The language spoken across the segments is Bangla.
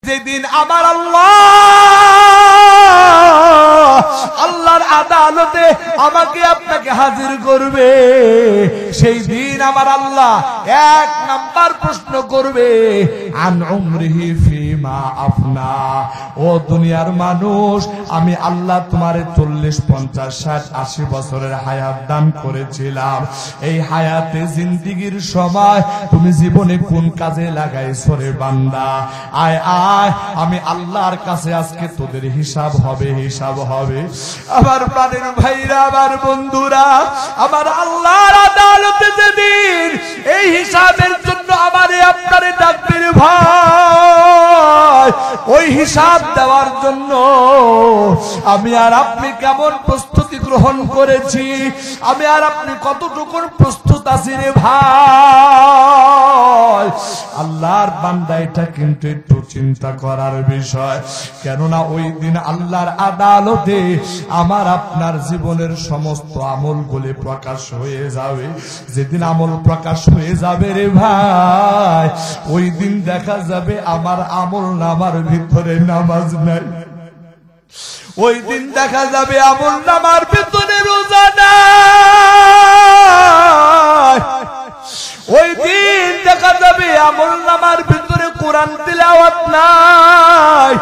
যেদিন আমার আল্লাহর আদালতে আমাকে আপনাকে হাজির করবে, সেই দিন আমার আল্লাহ এক নাম্বার প্রশ্ন করবে, আন উমরিহি ফিমা আফনা। ও দুনিয়ার মানুষ, আমি আল্লাহ তোমারে 40, 50, 60, 80 বছরের হায়াত দান করেছিলাম। এই হায়াতে জিন্দেগির সময় তুমি জীবনে কোন কাজে লাগাইছো রে বান্দা? আয় আয়, আমি আল্লাহর কাছে আজকে তোদের হিসাব হবে, হিসাব হবে। আমার প্রাণের ভাইরা, আমার বন্ধুরা, আমার আল্লাহর আদালতে যেদিন এই হিসাবের জন্য আমারে আপনারে ডাকবেন ভাই, ওই হিসাব দেওয়ার জন্য আমি আর আপনি কেমন প্রস্তুতি গ্রহণ করেছি, আমি আর আপনি কতটুকু প্রস্তুত আছি রে ভাই। আল্লাহর বান্দা, এটা কিন্তু একটু চিন্তা করার বিষয়। কেননা ওই দিন আল্লাহর আদালতে আমার আপনার জীবনের সমস্ত আমলগুলি প্রকাশ হয়ে যাবে। যেদিন আমল প্রকাশ হয়ে যাবে রে ভাই, ওই দিন দেখা যাবে আমার আমল নামার ভিতরে নামাজ নাই। ওই দিন দেখা যাবে আমল নামার ভিতরে রোজা নাই। ওই দিন দেখা যাবে আমল নামার ভিতরে কোরআন তিলাওয়াত নাই।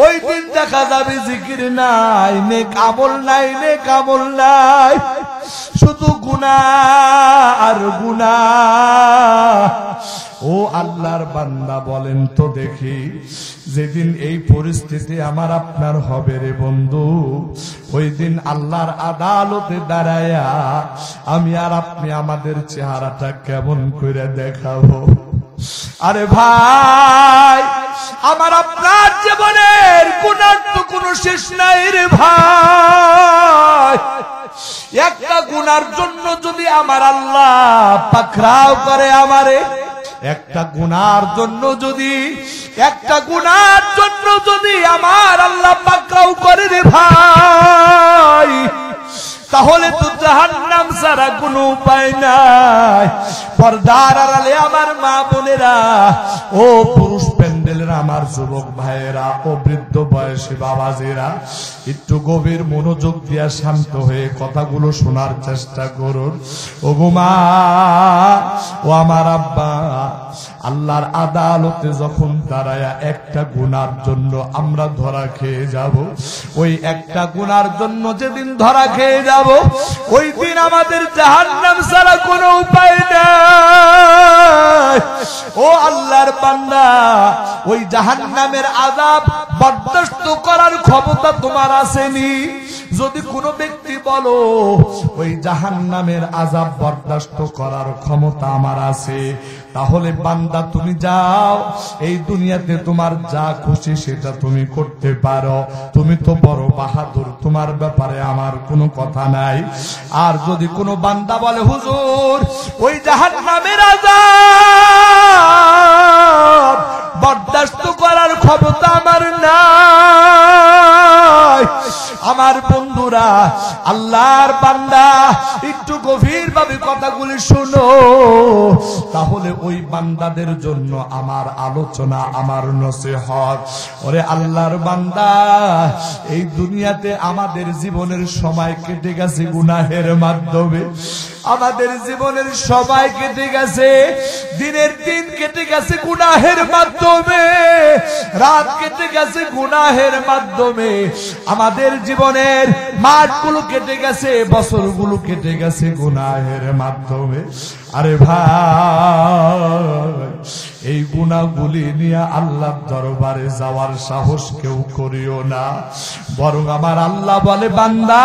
ওই দিন দেখা যাবে জিকির নাই, নেক আমল নাই, নেক আমল নাই, শুধু গুনাহ আর গুনাহ। ও আল্লাহর বান্দা, বলেন তো দেখি, যেদিন এই পরিস্থিতি আমার আপনার হবে রে বন্ধু, ওই দিন আল্লাহর আদালতে দাঁড়ায়া আমি আর আপনি আমাদের চেহারাটা কেমন করে দেখাবো? আরে ভাই, আমার আপনার জীবনের গুনার তো কোনো শেষ নাই রে ভাই। একটা গুনার জন্য যদি আমার আল্লাহ পাকড়াও করে আমারে, একটা গুনার জন্য যদি, একটা গুনার জন্য যদি আমার আল্লাহ পাকড়াও করে রে ভাই, তাহলে তো জাহান্নাম ছাড়া কোনো উপায় নাই। পর্দার আড়ালে আমার মা বোনেরা, ও পুরুষ প্যান্ডেলের আমার যুবক ভাইয়েরা, ও বৃদ্ধ বয়সী বাবাজিরা, একটু গভীর মনোযোগ দিয়া শান্ত হয়ে কথাগুলো শোনার চেষ্টা করুন। ও মা, ও আমার আব্বা, আল্লাহর আদালতে যখন দাঁড়ায়া একটা গুনার জন্য আমরা ধরা খেয়ে যাব, ওই একটা গুনার জন্য যেদিন ধরা খেয়ে যাব, ওই দিন আমাদের জাহান্নাম ছাড়া কোনো উপায় নাই। ও আল্লাহর বান্দা, ওই জাহান্নামের আযাব বরদাস্ত করার ক্ষমতা তোমার আসেনি? যদি কোনো ব্যক্তি বলো ওই জাহান্নামের আযাব বরদাস্ত করার ক্ষমতা আমার আছে, তাহলে বান্দা তুমি যাও, এই দুনিয়াতে তোমার যা খুশি সেটা তুমি করতে পারো, তুমি তো বড় বাহাদুর, তোমার ব্যাপারে আমার কোনো কথা নাই। আর যদি কোনো বান্দা বলে হুজুর ওই জাহান্নামের আযাব বরদাস্ত করার ক্ষমতা আমার নাই, আমার বন্ধুরা, আল্লাহর বান্দা, একটু গভীর ভাবে কথাগুলি শোনো, তাহলে ওই বান্দাদের জন্য আমার আলোচনা, আমার নসিহত। ওরে আল্লাহর বান্দা, এই দুনিয়াতে আমাদের জীবনের সময় কেটে গেছে গুনাহের মাধ্যমে, আমাদের জীবনের সময় কেটে গেছে, দিনের দিন কেটে গেছে গুনাহের মাধ্যমে, রাত কেটে গেছে গুনাহের মাধ্যমে, আমাদের জীবনের মাসগুলো কেটে গেছে, বছরগুলো কেটে গেছে গুনাহের মাধ্যমে। আরে ভাই, এই গুনাহগুলি নিয়ে আল্লাহর দরবারে যাওয়ার সাহস কেউ করিও না, বরং আমার আল্লাহ বলে, বান্দা,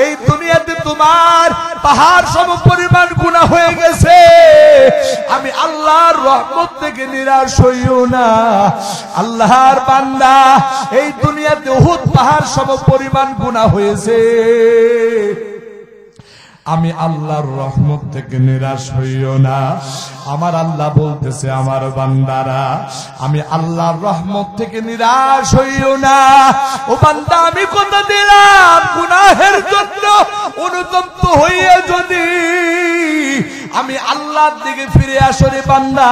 এই দুনিয়াতে তোমার পাহাড় সম পরিমাণ গুনাহ হয়ে গেছে, আমি আল্লাহর রহমত থেকে নিরাশ হইও না। আল্লাহর বান্দা, এই দুনিয়াতে উহুদ পাহাড় সম পরিমাণ গুনাহ হয়েছে, আমি আল্লাহর রহমত থেকে নিরাশ হইও না। আমার আল্লাহ বলতেছে, আমার বান্দারা, আমি আল্লাহর রহমত থেকে নিরাশ হইও না। ও বান্দা, আমি কথা দিলাম, গুনাহের জন্য অনুতপ্ত হইয়া যদি আমি আল্লাহর দিকে ফিরে আসো রে বান্দা।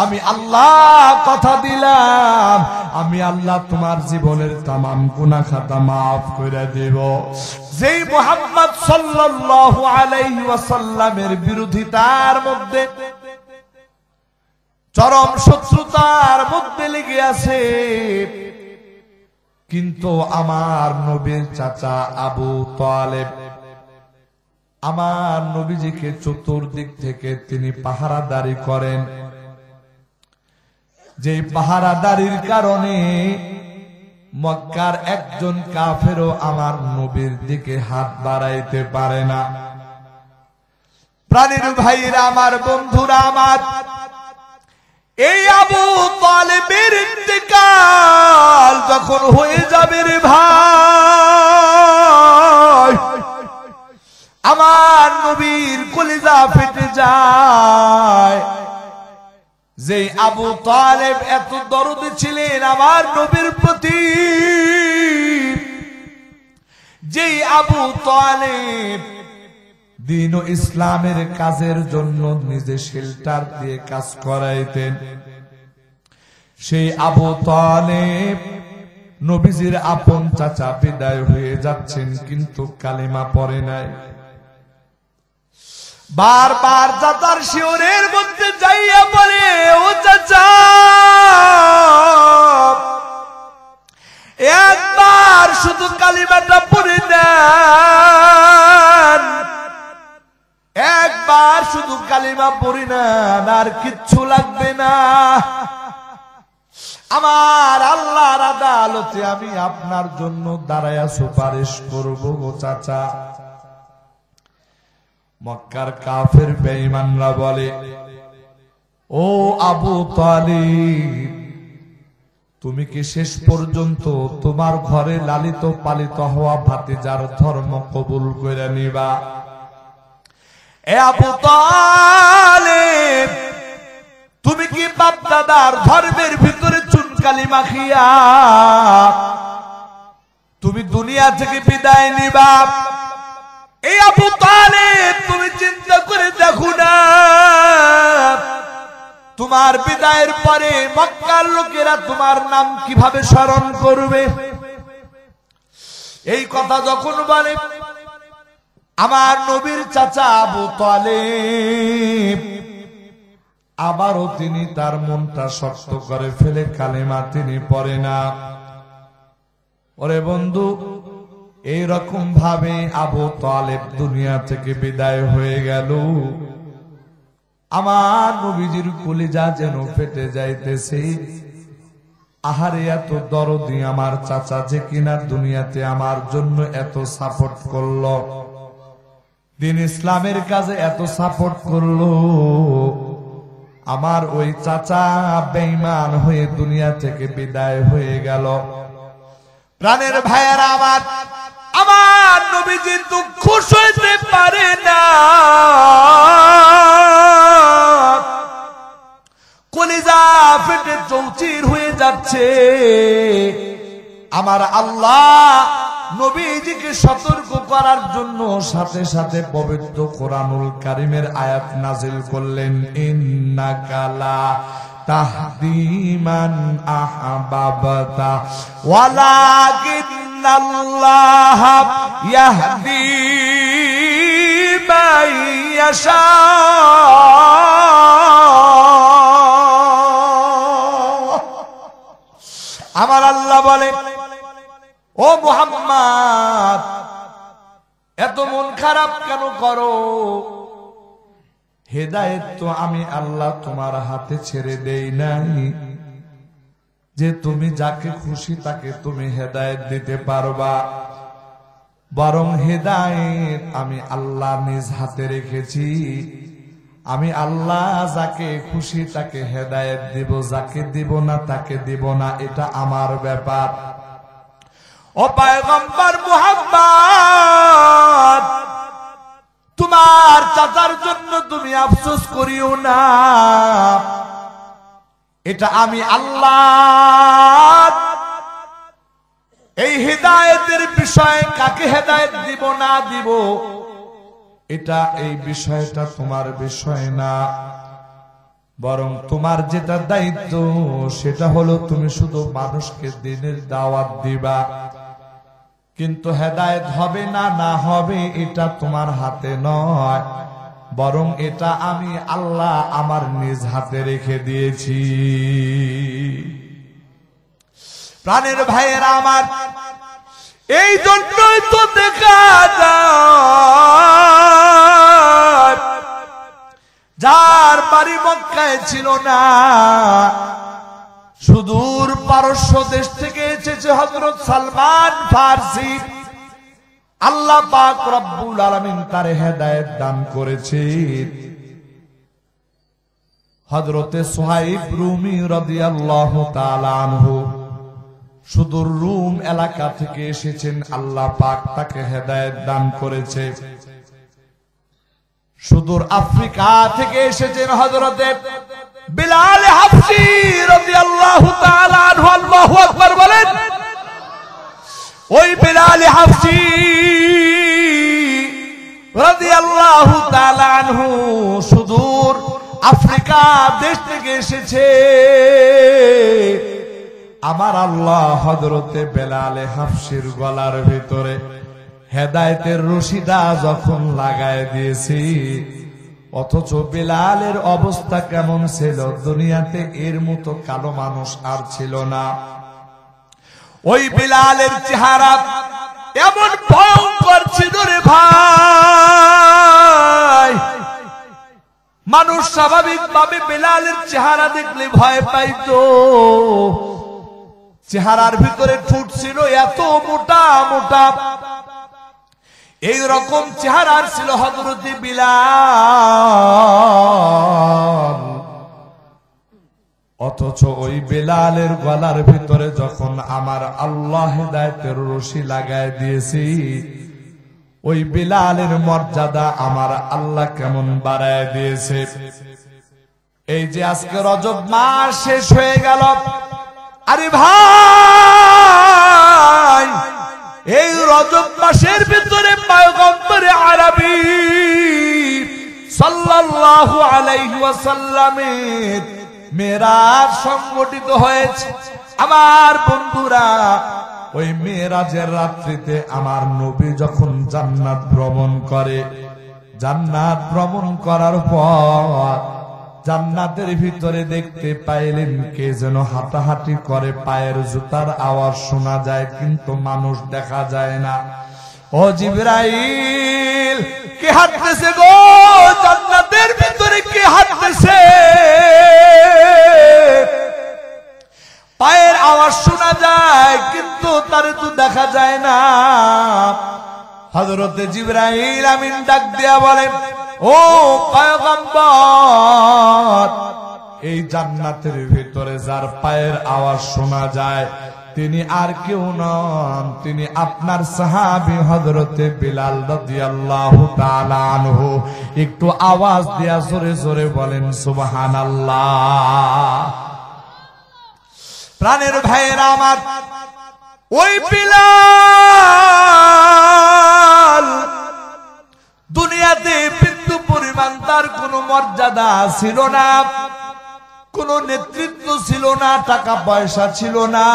আমি আল্লাহ কথা দিলাম, আমি আল্লাহ তোমার জীবনের তামাম গুনাহ খাতা মাফ করে দেব। যেই মুহাম্মদ সাল্লাল্লাহু আলাইহি ওয়াসাল্লামের বিরোধিতার মধ্যে, চরম শত্রুতার মধ্যে লেগে আছে, কিন্তু আমার নবীর চাচা আবু তালেব আমার নবীজিকে চতুর্দিক থেকে তিনি পাহারাদারি করেন। যে পাহারাদারির কারণে মক্কার একজন কাফেরও আমার নবীর দিকে হাত বাড়াইতে পারে না। প্রাণীর ভাইরা আমার, বন্ধুরা আমার, এই আবু তালেবের ইন্তেকাল যখন হয়ে যাবে রে ভাই, আমার নবীর কলিজা ফেটে যায়। যে আবু তালেব এত দরদি ছিলেন আমার নবীর প্রতি, যে আবু তালেব দ্বীন ও ইসলামের কাজের জন্য নিজে শেল্টার দিয়ে কাজ করাইতেন, সেই আবু তালেব নবীজির আপন চাচা বিদায় হয়ে যাচ্ছেন, কিন্তু কালিমা পড়ে নাই। বারবার চাচার শিওরের মধ্যে যাইয়া বলে, ও চাচা একবার শুধু কালিমাটা পড়ে দেন, একবার শুধু কালিমা পড়ি না, আর কিচ্ছু লাগবে না। আমার আল্লাহর আদালতে আমি আপনার জন্য দাঁড়ায়া সুপারিশ করব গো চাচা। মক্কার কাফের বেঈমানরা বলে, ও আবু তালিব, তুমি কি শেষ পর্যন্ত তোমার ঘরে লালিত পালিত হওয়া ভাতিজার ধর্ম কবুল করে নিবা? এ আবু তালেব, তুমি কি বাপ দাদার ধর্মের ভিতরে চুনকালি মাখিয়া তুমি দুনিয়া থেকে বিদায় নিবা? এই আবু তালেব, তুমি চিন্তা করে দেখো না, তোমার বিদায়ের পরে মক্কার লোকেরা তোমার নাম কিভাবে স্মরণ করবে? এই কথা যখন বলে, আমার নবীর চাচা আবু তালেব আবারও তিনি তার মনটা শক্ত করে ফেলে কালেমা তিনি পড়ে না। ওরে বন্ধু, এইরকম ভাবে আবু তালেব দুনিয়া থেকে বিদায় হয়ে গেল। আমার নবীজির কলিজা যেন ফেটে যাইতেছে। আহারে, এত দরদি আমার চাচা, যে কিনা দুনিয়াতে আমার জন্য এত সাপোর্ট করলো, দিন ইসলামের কাজে এত সাপোর্ট করলো, আমার ওই চাচা বেঈমান হয়ে দুনিয়া থেকে বিদায় হয়ে গেল। প্রাণের ভাইয়েরা আমার, আমার নবীজি দুঃখ সইতে পারে না, কলিজা ফেটে চৌচির হয়ে যাচ্ছে। আমার আল্লাহ নবীজিকে সতর্ক করার জন্য সাথে সাথে পবিত্র কোরআনুল কারীমের আয়াত নাজিল করলেন, ইন্নাকা লা তাহদি মান আহবাবতা ওয়ালাকিন্নাল্লাহ ইয়াহদি মান ইয়াশা। আমার আল্লাহ বলে, ও মুহাম্মদ, এত মন খারাপ কেন করো? হেদায়েত তো আমি আল্লাহ তোমার হাতে ছেড়ে দেই নাই, যে তুমি যাকে খুশি তাকে তুমি হেদায়েত দিতে পারবা। বরং হেদায়েত আমি আল্লাহ নিজ হাতে রেখেছি। আমি আল্লাহ যাকে খুশি তাকে হেদায়েত দিব, যাকে দিব না তাকে দিব না, এটা আমার ব্যাপার। ও পয়গম্বর মুহাম্মদ, তোমার চাচার জন্য তুমি আফসোস করিও না, এটা আমি আল্লাহ এই হেদায়েতের বিষয়ে কাকে হেদায়েত দিব না দিব এটা এই বিষয়টা তোমার বিষয় না, বরং তোমার যেটা দায়িত্ব সেটা হলো তুমি শুধু মানুষকে দ্বীনের দাওয়াত দিবা। কিন্তু হেদায়েত হবে না না হবে এটা তোমার হাতে নয়, বরং এটা আমি আল্লাহ আমার নিজ হাতে রেখে দিয়েছি। প্রাণের ভাইয়েরা আমার, এই জন্যই তো দেখা যায় যার বাড়ি মক্কায় ছিল না, সুদূর পারস্য দেশ থেকে এসেছে হযরত সালমান ফারসি। আল্লাহ পাক রব্বুল আলামিন তার হেদায়েত দান করেছে। হযরতে সুহাইব রুমি রাদিয়াল্লাহু তাআলা আনহু সুদূর রুম এলাকা থেকে এসেছেন, আল্লাহ পাক তাকে হেদায়েত দান করেছে। সুদূর আফ্রিকা থেকে এসেছেন হযরতে বিলাল হাবশী রাদিয়াল্লাহু তাআলা আনহু। আল্লাহু আকবার বলেন। ওই বিলাল হাবশী রাদিয়াল্লাহু তাআলা আনহু সুদূর আফ্রিকা দেশ থেকে এসেছে। আমার আল্লাহ হযরতে বিলাল হাবশীর গলার ভিতরে হেদায়েতের রশিদা যখন লাগায় দিয়েছি, অথচ বিলালের অবস্থা কেমন ছিল, দুনিয়াতে এর মতো কালো মানুষ আর ছিল না। ওই বিলালের চেহারা এমন ভয়ঙ্কর ছিল রে ভাই, মানুষ স্বাভাবিকভাবে বিলালের চেহারা দেখলে ভয় পাইতো। চেহারার ভিতরে ঠোঁট ছিল এত মোটা মোটা, এই রকম চেহারার ছিল হযরতে বিলাল। অথচ ওই বিলালের গলার ভিতরে যখন আমার আল্লাহ হেদায়েতের রশি লাগায় দিয়েছি, ওই বিলালের মর্যাদা আমার আল্লাহ কেমন বাড়ায় দিয়েছে। এই যে আজকে রজব মাস শেষ হয়ে গেল, আরে ভাই এই রজব মাসের ভিতরে পয়গম্বরে আরবী সাল্লাল্লাহু আলাইহি ওয়াসাল্লামের মেরাজ সংগঠিত হয়েছে। আমার বন্ধুরা, ওই মেরাজের রাত্রিতে আমার নবী যখন জান্নাত ভ্রমণ করে, জান্নাত ভ্রমণ করার পর জান্নাতের ভিতরে দেখতে পাইলেন কে যেন হাঁটাহাঁটি করে, পায়ের জুতার আওয়াজ শোনা যায় কিন্তু মানুষ দেখা যায় না। ও জিবরাইল, কে হাঁটতেছে গো? জান্নাতের ভিতরে কে হাঁটতেছে? পায়ের আওয়াজ শোনা যায় কিন্তু তারে তো দেখা যায় না। হযরতে জিবরাইল আমিন ডাক দিয়া বলেন, ও পয়গম্বর, এই জান্নাতের ভিতরে যার পায়ের আওয়াজ শোনা যায় তিনি আর কেউ নন, তিনি আপনার সাহাবী হযরতে বিলাল রাদিয়াল্লাহু তাআলা আনহু। একটু আওয়াজ দিয়া জোরে জোরে বলেন সুবহানাল্লাহ। প্রাণের ভাইয়েরা আমার, ওই বিলাল দুনিয়াতে বিন্দু পরিমাণ তার কোনো মর্যাদা ছিল না, কোনো নেতৃত্ব ছিল না, টাকা পয়সা ছিল না,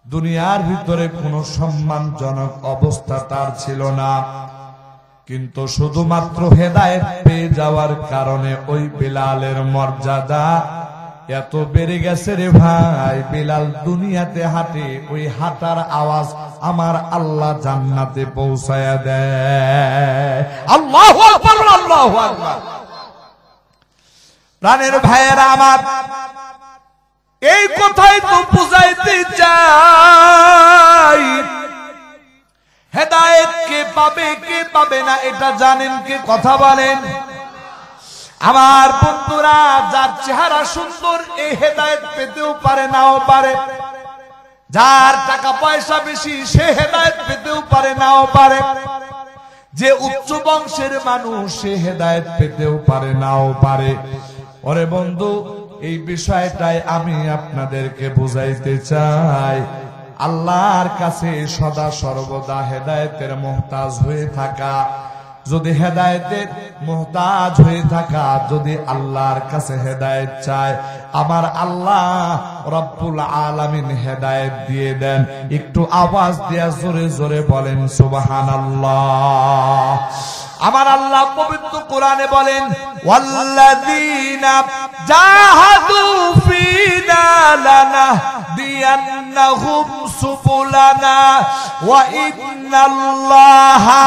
দুনিয়ার ভিতরে কোনো সম্মানজনক অবস্থা তার ছিল না। কিন্তু শুধুমাত্র হেদায়েত পেয়ে যাওয়ার কারণে ওই বিলালের মর্যাদা এত বেড়ে গেছে রে ভাই। বিলাল দুনিয়াতে হাঁটে, ওই হাঁটার আওয়াজ আমার আল্লাহ জান্নাতে পৌঁছায়া দেয়। আল্লাহু আকবার, আল্লাহু আকবার। প্রাণের ভাইয়েরা আমার, এই কথাই তো বুঝাইতে চাই, হেদায়েত কে পাবে কে পাবে না এটা জানেন কে? কথা বলেন। আমার বন্ধুরা, যার চেহারা সুন্দর এই হেদায়েত পেতেও পারে নাও পারে, যার টাকা পয়সা বেশি সে হেদায়েত পেতেও পারে নাও পারে, যে উচ্চ বংশের মানুষ সে হেদায়েত পেতেও পারে নাও পারে। ওরে বন্ধু, এই বিষয়টাই আমি আপনাদেরকে বুঝাইতে চাই। আল্লাহর কাছে সদা সর্বদা হেদায়েতের মুহতাজ হয়ে থাকা। যদি হেদায়েতের মুহতাজ হয়ে থাকা, যদি আল্লাহর কাছে হেদায়েত চায়, আমার আল্লাহ রব্বুল আলামিন হেদায়েত দিয়ে দেন। একটু আওয়াজ দিয়া জোরে জোরে বলেন সুবহানাল্লাহ। আমার আল্লাহ পবিত্র কোরআনে বলেন, ওয়াল্লাযীনা জাহাদু ফীনা লানাহদিয়ান্নাহুম সুবুলানা ওয়া ইন্নাল্লাহা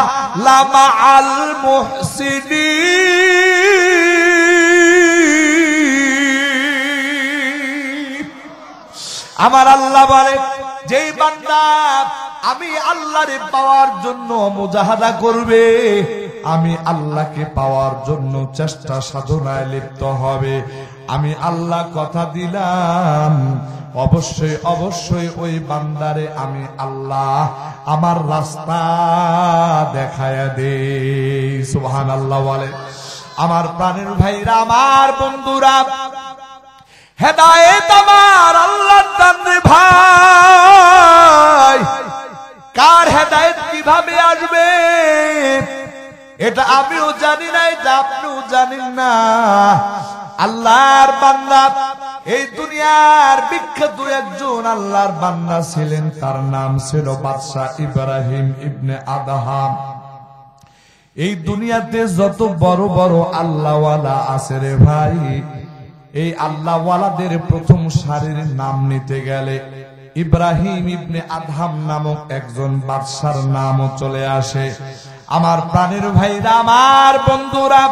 লামাআল মুহসিনিন। আমার আল্লাহ বলে, যেই বান্দা আমি আল্লাহরে পাওয়ার জন্য মুজাহাদা করবে, আমি আল্লাহকে পাওয়ার জন্য চেষ্টা সাধনায় লিপ্ত হবে, আমি আল্লাহ কথা দিলাম অবশ্যই অবশ্যই ওই বান্দারে আমি আল্লাহ আমার রাস্তা দেখায়া দেই। সুবহানাল্লাহ বলে। আমার প্রাণের ভাইরা, আমার বন্ধুরা, হেদায়েত আমার আল্লাহর দান রে ভাই। কার হেদায়েত কিভাবে আসবে এটা আমিও জানি না, এটা আপনিও জানেন না। আল্লাহর বান্দা, এই দুনিয়ার বিখ্যাত একজন আল্লাহর বান্দা ছিলেন, তার নাম ছিল বাদশাহ ইব্রাহিম ইবনে আদহাম। এই দুনিয়াতে যত বড় বড় আল্লাহওয়ালা আছে রে ভাই, এই আল্লাহওয়ালাদের প্রথম সারির নাম নিতে গেলে ইব্রাহিম ইবনে আদহাম নামক একজন বাদশার নামও চলে আসে। আমার প্রাণের ভাইরা, আমার বন্ধুরা,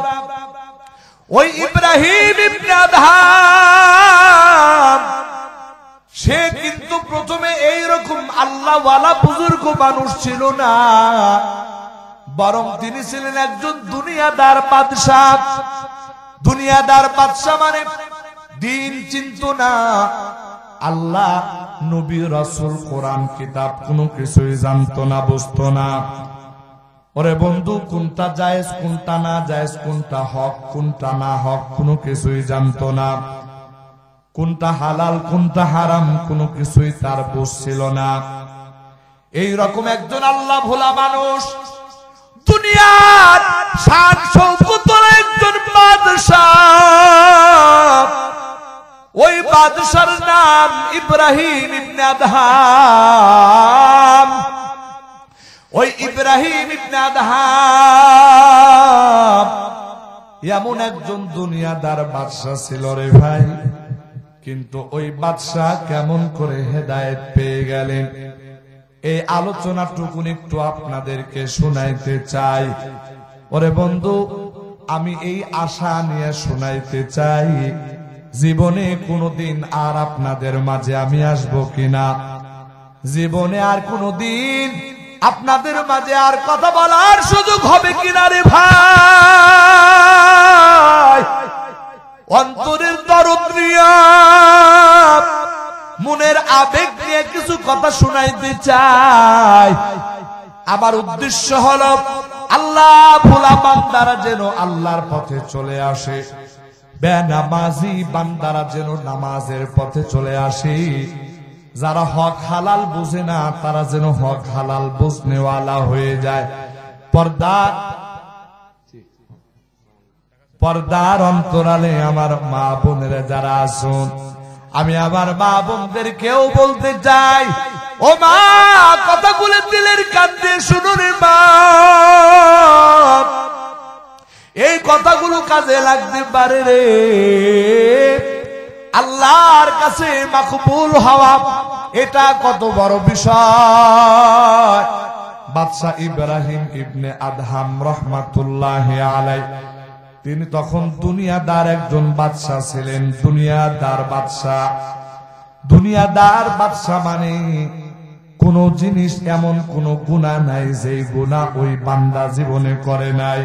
ওই ইব্রাহিম ইবনে আদহাম সে কিন্তু প্রথমে এইরকম আল্লাহওয়ালা বুজুর্গ মানুষ ছিল না, বরং তিনি ছিলেন একজন দুনিয়াদার বাদশা। দুনিয়াদার বাদশা মানে দিন চিন্ত না, আল্লাহ নবী রাসূল কোরআন কিতাব কোনো কিছুই জানতো না, বুঝতো না। ওরে বন্ধু, কোনটা জায়েজ কোনটা না জায়েজ, কোনটা হক কোনটা না হক কোনো কিছুই জানতো না, কোনটা হালাল কোনটা হারাম কোনো কিছুই তার বুঝ ছিল না। এই রকম একজন আল্লাহ ভোলা মানুষ, দুনিয়ার শান শৌকতের একজন বাদশা। ওই বাদশার নাম ইব্রাহিম ইবনে আদহাম। ওই ইব্রাহিম ইবনে আদহাম এমন একজন দুনিয়াদার বাদশা ছিল রে ভাই। কিন্তু ওই বাদশা কেমন করে হেদায়েত পেয়ে গেলেন, এই আলোচনাটুকুন একটু আপনাদেরকে শোনাইতে চাই। ওরে বন্ধু, আমি এই আশা নিয়ে শোনাইতে চাই, জীবনে কোনোদিন আর আপনাদের মাঝে আমি আসব কিনা, জীবনে আর কোনোদিন আপনাদের মাঝে আর কথা বলার সুযোগ হবে কিনা রে ভাই। অন্তরের দরদ নিয়ে, মনের আবেগ নিয়ে কিছু কথা শোনাইতে চাই। আমার উদ্দেশ্য হলো আল্লাহ ভোলা বান্দারা যেন আল্লাহর পথে চলে আসে, বেনামাজি বান্দারা যেন নামাজের পথে চলে আসে, যারা হক হালাল বুঝে না তারা যেন হক হালাল বুঝনেওয়ালা হয়ে যায়। পর্দার অন্তরালে আমার মা বোনেরা যারা আছেন, আমি আমার মা বোনদেরকেও বলতে চাই, ও মা, কথাগুলো দিলের কান্দে শুনুন মা, এই কথাগুলো কাজে লাগতে পারে রে। আল্লাহর কাছে মাকবুল হওয়া এটা কত বড় বিষয়। বাদশা ইব্রাহিম ইবনে আদহাম রাহমাতুল্লাহি আলাইহি, তিনি তখন দুনিয়াদার একজন বাদশা ছিলেন। দুনিয়াদার বাদশা, দুনিয়াদার বাদশা মানে কোন জিনিস এমন কোন গুনাহ নাই যে গুনাহ ওই বান্দা জীবনে করে নাই।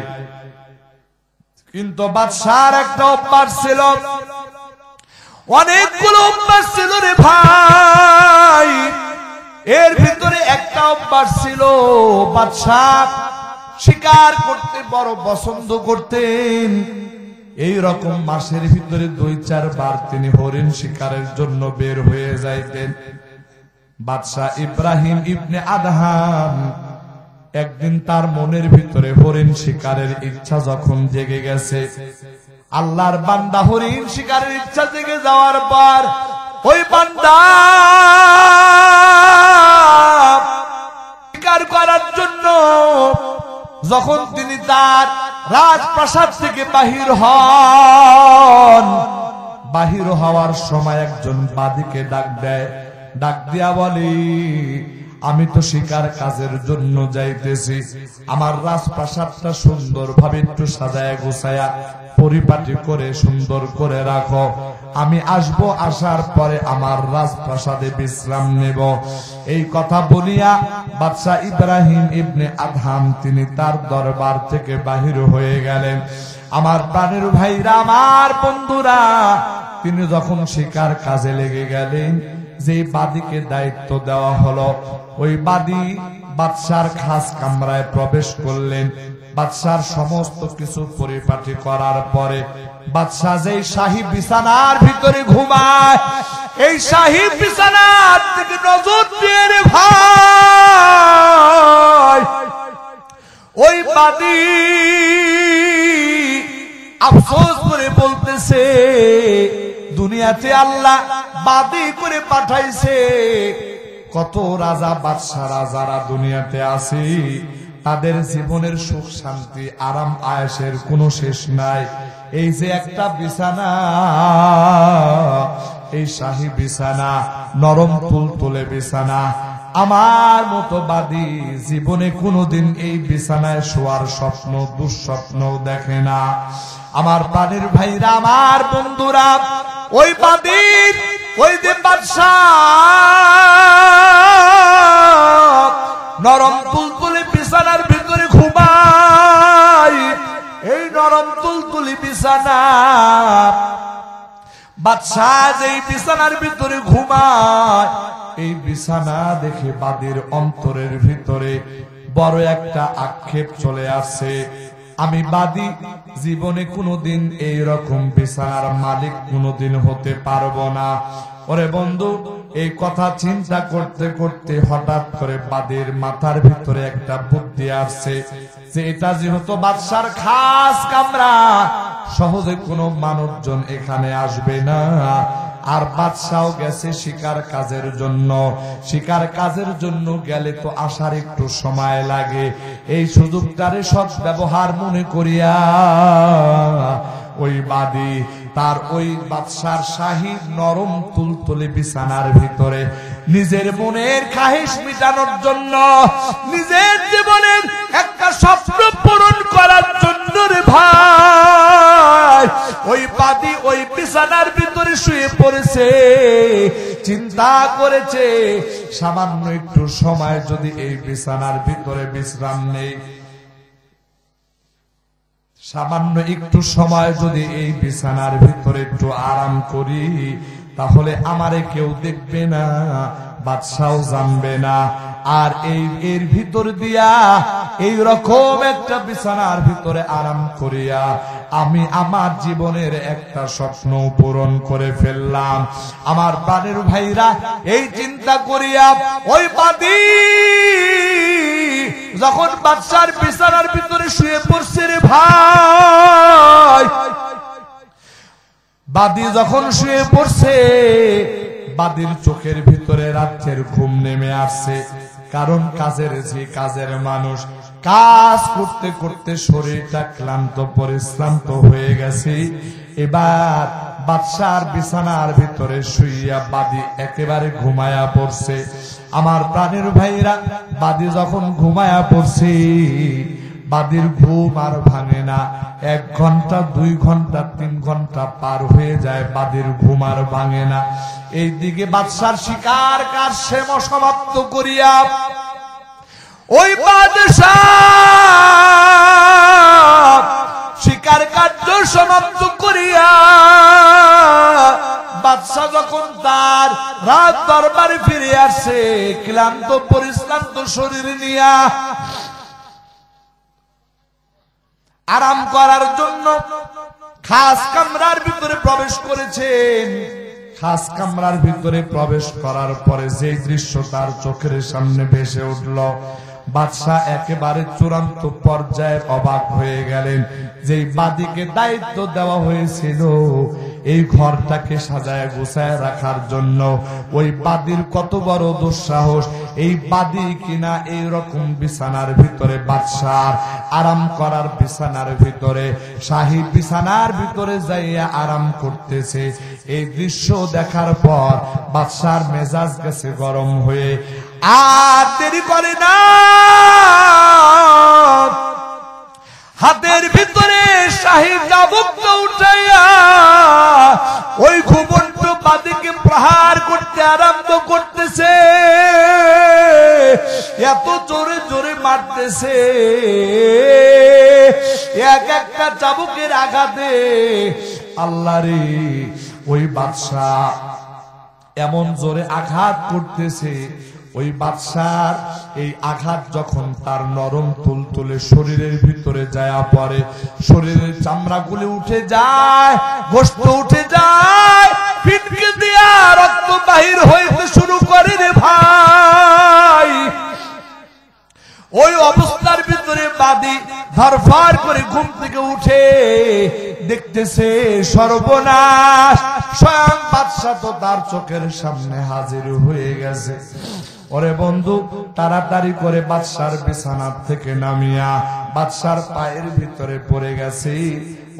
কিন্তু বাদশার একটা অভ্যাস ছিল, অনেকগুলো অভ্যাস ছিল রে ভাই। এর ভিতরে একটা অভ্যাস ছিল, বাদশা শিকার করতে বড় পছন্দ করতেন। এই রকম মাসের ভিতরে 2-4 বার তিনি হরিণ শিকারের জন্য বের হয়ে যাইতেন। বাদশাহ ইব্রাহিম ইবনে আদহাম একদিন তার মনের ভিতরে হরিণ শিকারের ইচ্ছা যখন জেগে গেছে, আল্লাহর বান্দা হরিণ শিকারের ইচ্ছা জেগে যাওয়ার পর ওই বান্দা শিকার করার জন্য যখন তিনি তার রাজপ্রাসাদ থেকে বাহির হন, বাহির হওয়ার সময় একজন বাদীকে ডাক দেয়, ডাক দিয়া বলে, আমি তো শিকার কাজের জন্য যাইতেছি, আমার রাজপ্রাসাদটা সুন্দরভাবে একটু সাজায় গোছায়া পরিপাটি করে সুন্দর করে রাখো, আমি আসব, আসার পরে আমার রাজপ্রাসাদে বিশ্রাম নেব। এই কথা বলিয়া বাদশাহ ইব্রাহিম ইবনে আদহাম তিনি তার দরবার থেকে বাহির হয়ে গেলেন। আমার প্রাণের ভাইরা, আমার বন্ধুরা, তিনি যখন শিকার কাজে লেগে গেলেন, যে বাদীকে দায়িত্ব দেওয়া হলো, ওই বাদী বাদশার খাস কামরায় প্রবেশ করলেন। বাদশার সমস্ত কিছু পরিপাটি করার পরে বাদশাহ যেই শাহী বিছানার ভিতরে ঘুমায়, এই শাহী বিছানার দিকে নজর দিয়ে রে ভাই, ওই বাদী আফসোস করে বলতেছে, দুনিয়াতে আল্লাহ বাদী করে পাঠাইছে, কত রাজা বাদশারা যারা দুনিয়াতে আছে তাদের জীবনের সুখ শান্তি আরাম আয়েশের কোনো শেষ নাই। এই যে একটা বিছানা, এই শাহী বিছানা, নরম তুলতুলে বিছানা, আমার মতো বাদী জীবনে কোনোদিন এই বিছানায় শোয়ার স্বপ্ন দুঃস্বপ্ন দেখে না। আমার প্রাণের ভাইরা, আমার বন্ধুরা, ওই বাদীর ওই যে বাদশাহ নরম তুলতুলে বিছানার ভিতরে ঘুমায়, এই নরম তুলতুলি বিছানা, বাদশাহ যেই বিছানার ভিতরে ঘুমায়, এই বিছানা দেখে বাদীর অন্তরের ভিতরে বড় একটা আক্ষেপ চলে আসছে, আমি বাদী জীবনে কোনোদিন এইরকম বিছানার মালিক কোনোদিন হতে পারবো না। ওরে বন্ধু, এই কথা চিন্তা করতে করতে হঠাৎ করে বাদীর মাথার ভিতরে একটা বুদ্ধি আসছে যে এটা যেহেতু বাদশার খাস কামরা, সহজে কোনো মানুষজন এখানে আসবে না, আর বাদশাও গেছে শিকার কাজের জন্য, শিকার কাজের জন্য গেলে তো আসার একটু সময় লাগে, এই সুযোগটারে সৎ ব্যবহার মনে করিয়া ওই বাদী তার ওই বাদশার শাহী নরম তুলতুলে বিছানার ভিতরে নিজের মনের খাহিশ মিটানোর জন্য, নিজের জীবনের একটা স্বপ্ন পূরণ করার জন্য রে ভাই, ওই বাদী ওই বিছানার ভিতরে শুয়ে পড়েছে, চিন্তা করেছে সামান্য একটু সময় যদি এই বিছানার ভিতরে বিশ্রাম নেই, সামান্য একটু সময় যদি এই বিছানার ভিতরে একটু আরাম করি, তাহলে আমারে কেউ দেখবে না, বাদশাও জানবে না, আর এর ভিতর দিয়া এই রকম একটা বিছানার ভিতরে আরাম করিয়া আমি আমার জীবনের একটা স্বপ্ন পূরণ করে ফেললাম। আমার প্রাণের ভাইরা, এই চিন্তা করিয়া ওই বাদী যখন বাদশার বিছানার ভিতরে শুয়ে পড়ছে রে ভাই, বাদী যখন শুয়ে পড়ছে, বাদীর চোখের ভিতরে রাতের ঘুম নেমে আসছে, কারণ কাজের মানুষ, কাজ করতে করতে শরীরটা ক্লান্ত পরিশ্রান্ত হয়ে গেছে। এবার বাদশার বিছানার ভিতরে শুইয়া বাদী একেবারে ঘুমায়া পড়ছে। আমার প্রাণের ভাইরা, বাদী যখন ঘুমায়া পড়ছে, বাদীর ঘুম আর ভাঙে না, 1 ঘন্টা 2 ঘন্টা 3 ঘন্টা পার হয়ে যায়, বাদীর ঘুম আর ভাঙে না। এইদিকে বাদশার শিকার কাজ সমাপ্ত করিয়া ওই বাদশাহ শিকার কার্য সমাপ্ত করিয়া বাদশাহ যখন তার রাত দরবারে ফিরে আসে, ক্লান্ত পরিশ্রান্ত শরীর নিয়া আরাম করার জন্য খাস কামরার ভিতরে প্রবেশ করেছেন। খাস কামরার ভিতরে প্রবেশ করার পরে যে দৃশ্য তার চোখের সামনে ভেসে উঠল, বাদশাহ একেবারে চূড়ান্ত পর্যায়ে অবাক হয়ে গেলেন। যেই বাদীকে দায়িত্ব দেওয়া হয়েছিল এই ঘরটাকে সাজায় গুছায় রাখার জন্য, ওই বাদীর কত বড় দুঃসাহস! এই বাদী কিনা এই রকম বিছানার ভিতরে, বাদশাহ আরাম করার বিছানার ভিতরে, শাহী বিছানার ভিতরে যাইয়া আরাম করতেছে। এই দৃশ্য দেখার পর বাদশার মেজাজ গেছে গরম হয়ে। আর দেরি করে না, হাতের ভিতরে শাহী চাবুক উঠাইয়া ওই ঘুমন্ত বাদীকে প্রহার করতে আরম্ভ করতেছে। এত জোরে জোরে মারতেছে, এক একটা চাবুকের আঘাতে আল্লাহ রে, ওই বাদশাহ এমন জোরে আঘাত করতেছে। ওই বাদশার এই আঘাত যখন তার নরম তুলতুলে শরীরের ভিতরে যায় পড়ে, শরীরের চামড়াগুলি উঠে যায়, গোশত উঠে যায়, ফিটকে দিয়া রক্ত বাহির হইতে শুরু করে রে ভাই। ওই অবস্থার ভিতরে বাদী ধরফর করে ঘুম থেকে উঠে দেখতেছে সর্বনাশ, স্বয়ং বাদশা তো তার চোখের সামনে হাজির হয়ে গেছে। ওরে বন্ধু, তাড়াতাড়ি করে বাদশার বিছানা থেকে নামিয়া বাদশার পায়ের ভিতরে পড়ে গেছে।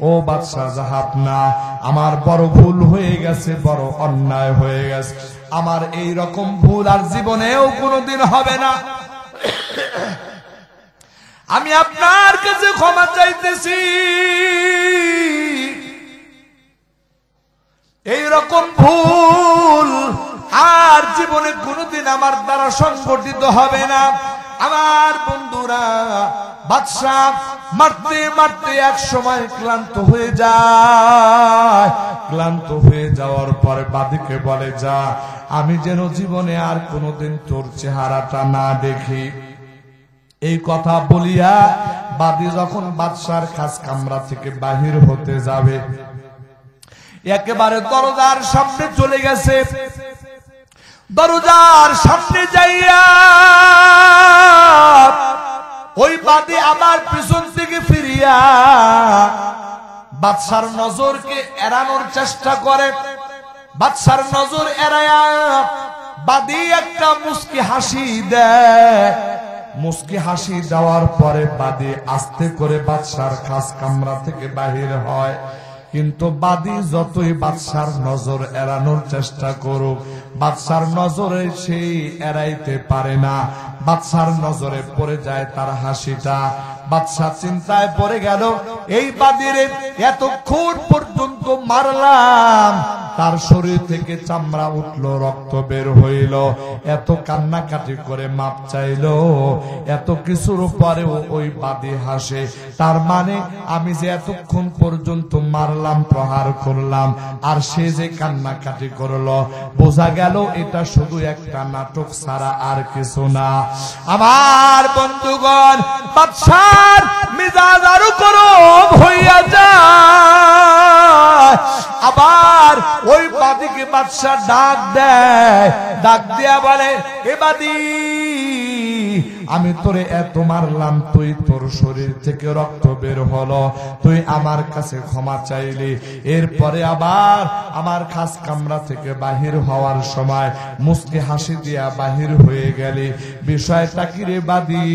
ও বাদশা জাহাপনা, আমার বড় ভুল হয়ে গেছে, বড় অন্যায় হয়ে গেছে। আমার এই রকম ভুল আর জীবনেও কোনোদিন হবে না। আমি আপনার কাছে ক্ষমা চাইতেছি। এই রকম ভুল আর জীবনে কোনোদিন আমার দ্বারা সংঘটিত হবে না। আমার বন্ধুরা, বাদশা মারতে মারতে এক সময় ক্লান্ত হয়ে যায়। ক্লান্ত হয়ে যাওয়ার পরে বাদীকে বলে, যা, আমি যেন জীবনে আর কোনোদিন তোর চেহারাটা না দেখি। এই কথা বলিয়া বাদী যখন বাদশার খাস কামরা থেকে বাহির হতে যাবে, একেবারে দরজার সামনে চলে গেছে। দরজার সামনে যাইয়া ওই বাদী আবার পিছন থেকে ফিরিয়া বাদশার নজরকে এড়ানোর চেষ্টা করে। বাদশার নজর এড়ায়া বাদী একটা মুস্কি হাসি দেয়। মুস্কি হাসি দেওয়ার পরে বাদী আস্তে করে বাদশার খাস কামরা থেকে বাহির হয়। কিন্তু বাদী যতই বাদশার নজর এড়ানোর চেষ্টা করুক, বাদশার নজরে সেই এড়াইতে পারে না। বাদশার নজরে পড়ে যায় তার হাসিটা। বাদশা চিন্তায় পড়ে গেল, এই বাদীরে এতক্ষণ পর্যন্ত মারলাম, তার শরীর থেকে চামড়া উঠলো, রক্ত বের হইল, এত কান্নাকাটি করে মাপ চাইল, এত কিছুর পরেও ওই বাদী হাসে। তার মানে আমি যে এতক্ষণ পর্যন্ত মারলাম, প্রহার করলাম, আর সে যে কান্নাকাটি করলো, বোঝা গেল এটা শুধু একটা নাটক ছাড়া আর কিছু না। আমার বন্ধুগণ, বাদশার মিজাজ আরো গরম হইয়া যায়। আবার ওই বাদীকে বাদশা ডাক দেয়, ডাক দিয়া বলে, এ বাদী, আমি তোরে এত মারলাম, তুই তোর শরীর থেকে রক্ত বের হলো, তুই আমার কাছে ক্ষমা চাইলি, এরপরে আবার আমার খাস কামরা থেকে বাহির হওয়ার সময় মুস্কি হাসি দিয়া বাহির হয়ে গেলি, বিষয়টা কি রে বাদী?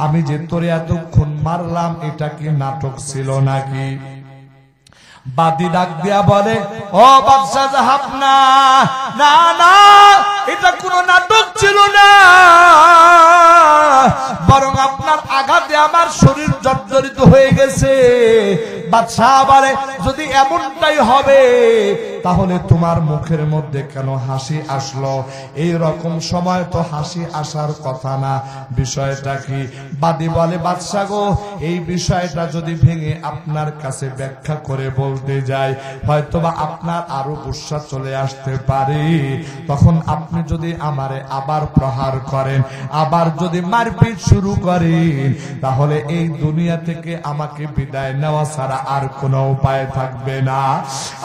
আমি যে তোরে এতক্ষণ মারলাম, এটা কি নাটক ছিল নাকি? বাদী ডাক দিয়া বলে, ও বাদশা জাহাপনা, না না, এটা কোনো নাটক ছিল না, বরং আপনার আঘাতে আমার শরীর জর্জরিত হয়ে গেছে। বাদশা বলে, যদি এমনটাই হবে তাহলে তোমার মুখের মধ্যে কেন হাসি আসলো? এই রকম সময় তো হাসি আসার কথা না, বিষয়টা কি? বাদী বলে, বাদশা গো, এই বিষয়টা যদি ভেঙে আপনার কাছে ব্যাখ্যা করে বলতে যাই, হয়তোবা আপনার আরো গুসা চলে আসতে পারে। তখন আপনি যদি আমারে আবার প্রহার করেন, আবার যদি মারপিট শুরু করেন, তাহলে এই দুনিয়া থেকে আমাকে বিদায় নেওয়া ছাড়া আর কোনো উপায় থাকবে না।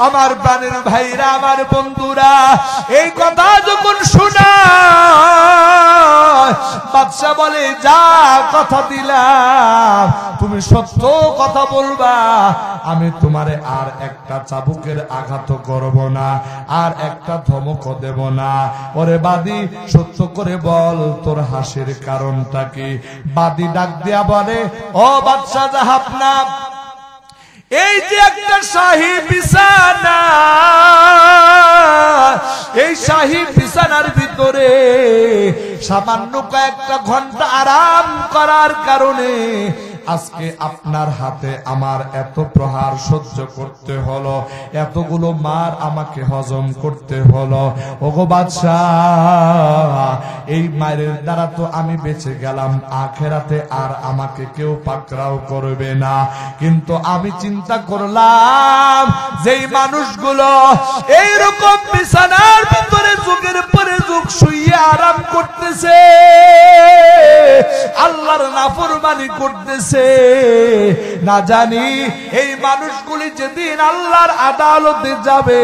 আমার প্রাণের ভাইরা, আমার বন্ধুরা, এই কথা যখন শোনা বাদশা বলে, যা কথা দিলাম তুমি সত্য কথা বলবা, আমি তোমারে আর একটা চাবুকের আঘাত করব না, আর একটা ধমক দেব না। ওরে বাদী, সত্য করে বল তোর হাসির কারণটা কি? বাদী ডাক দিয়া বলে, ও বাদশা জাহাপনা, এই যে একটা শাহী বিছানা, এই শাহী বিছানার ভিতরে সামান্য কয়েকটা ঘন্টা আরাম করার কারণে আজকে আপনার হাতে আমার এত প্রহার সহ্য করতে হলো, এতগুলো মার আমাকে হজম করতে হলো। ওগো বাদশাহ, এই মায়ের দ্বারা তো আমি বেঁচে গেলাম, আখেরাতে আর আমাকে কেউ পাকড়াও করবে না। কিন্তু আমি চিন্তা করলাম, যেই মানুষগুলো এইরকম বিছানার ভিতরে যুগের পরে যুগ শুয়ে আরাম করতেছে, আল্লাহর নাফরমানি করতেছে, না জানি এই মানুষগুলি যেদিন আল্লাহর আদালতে যাবে,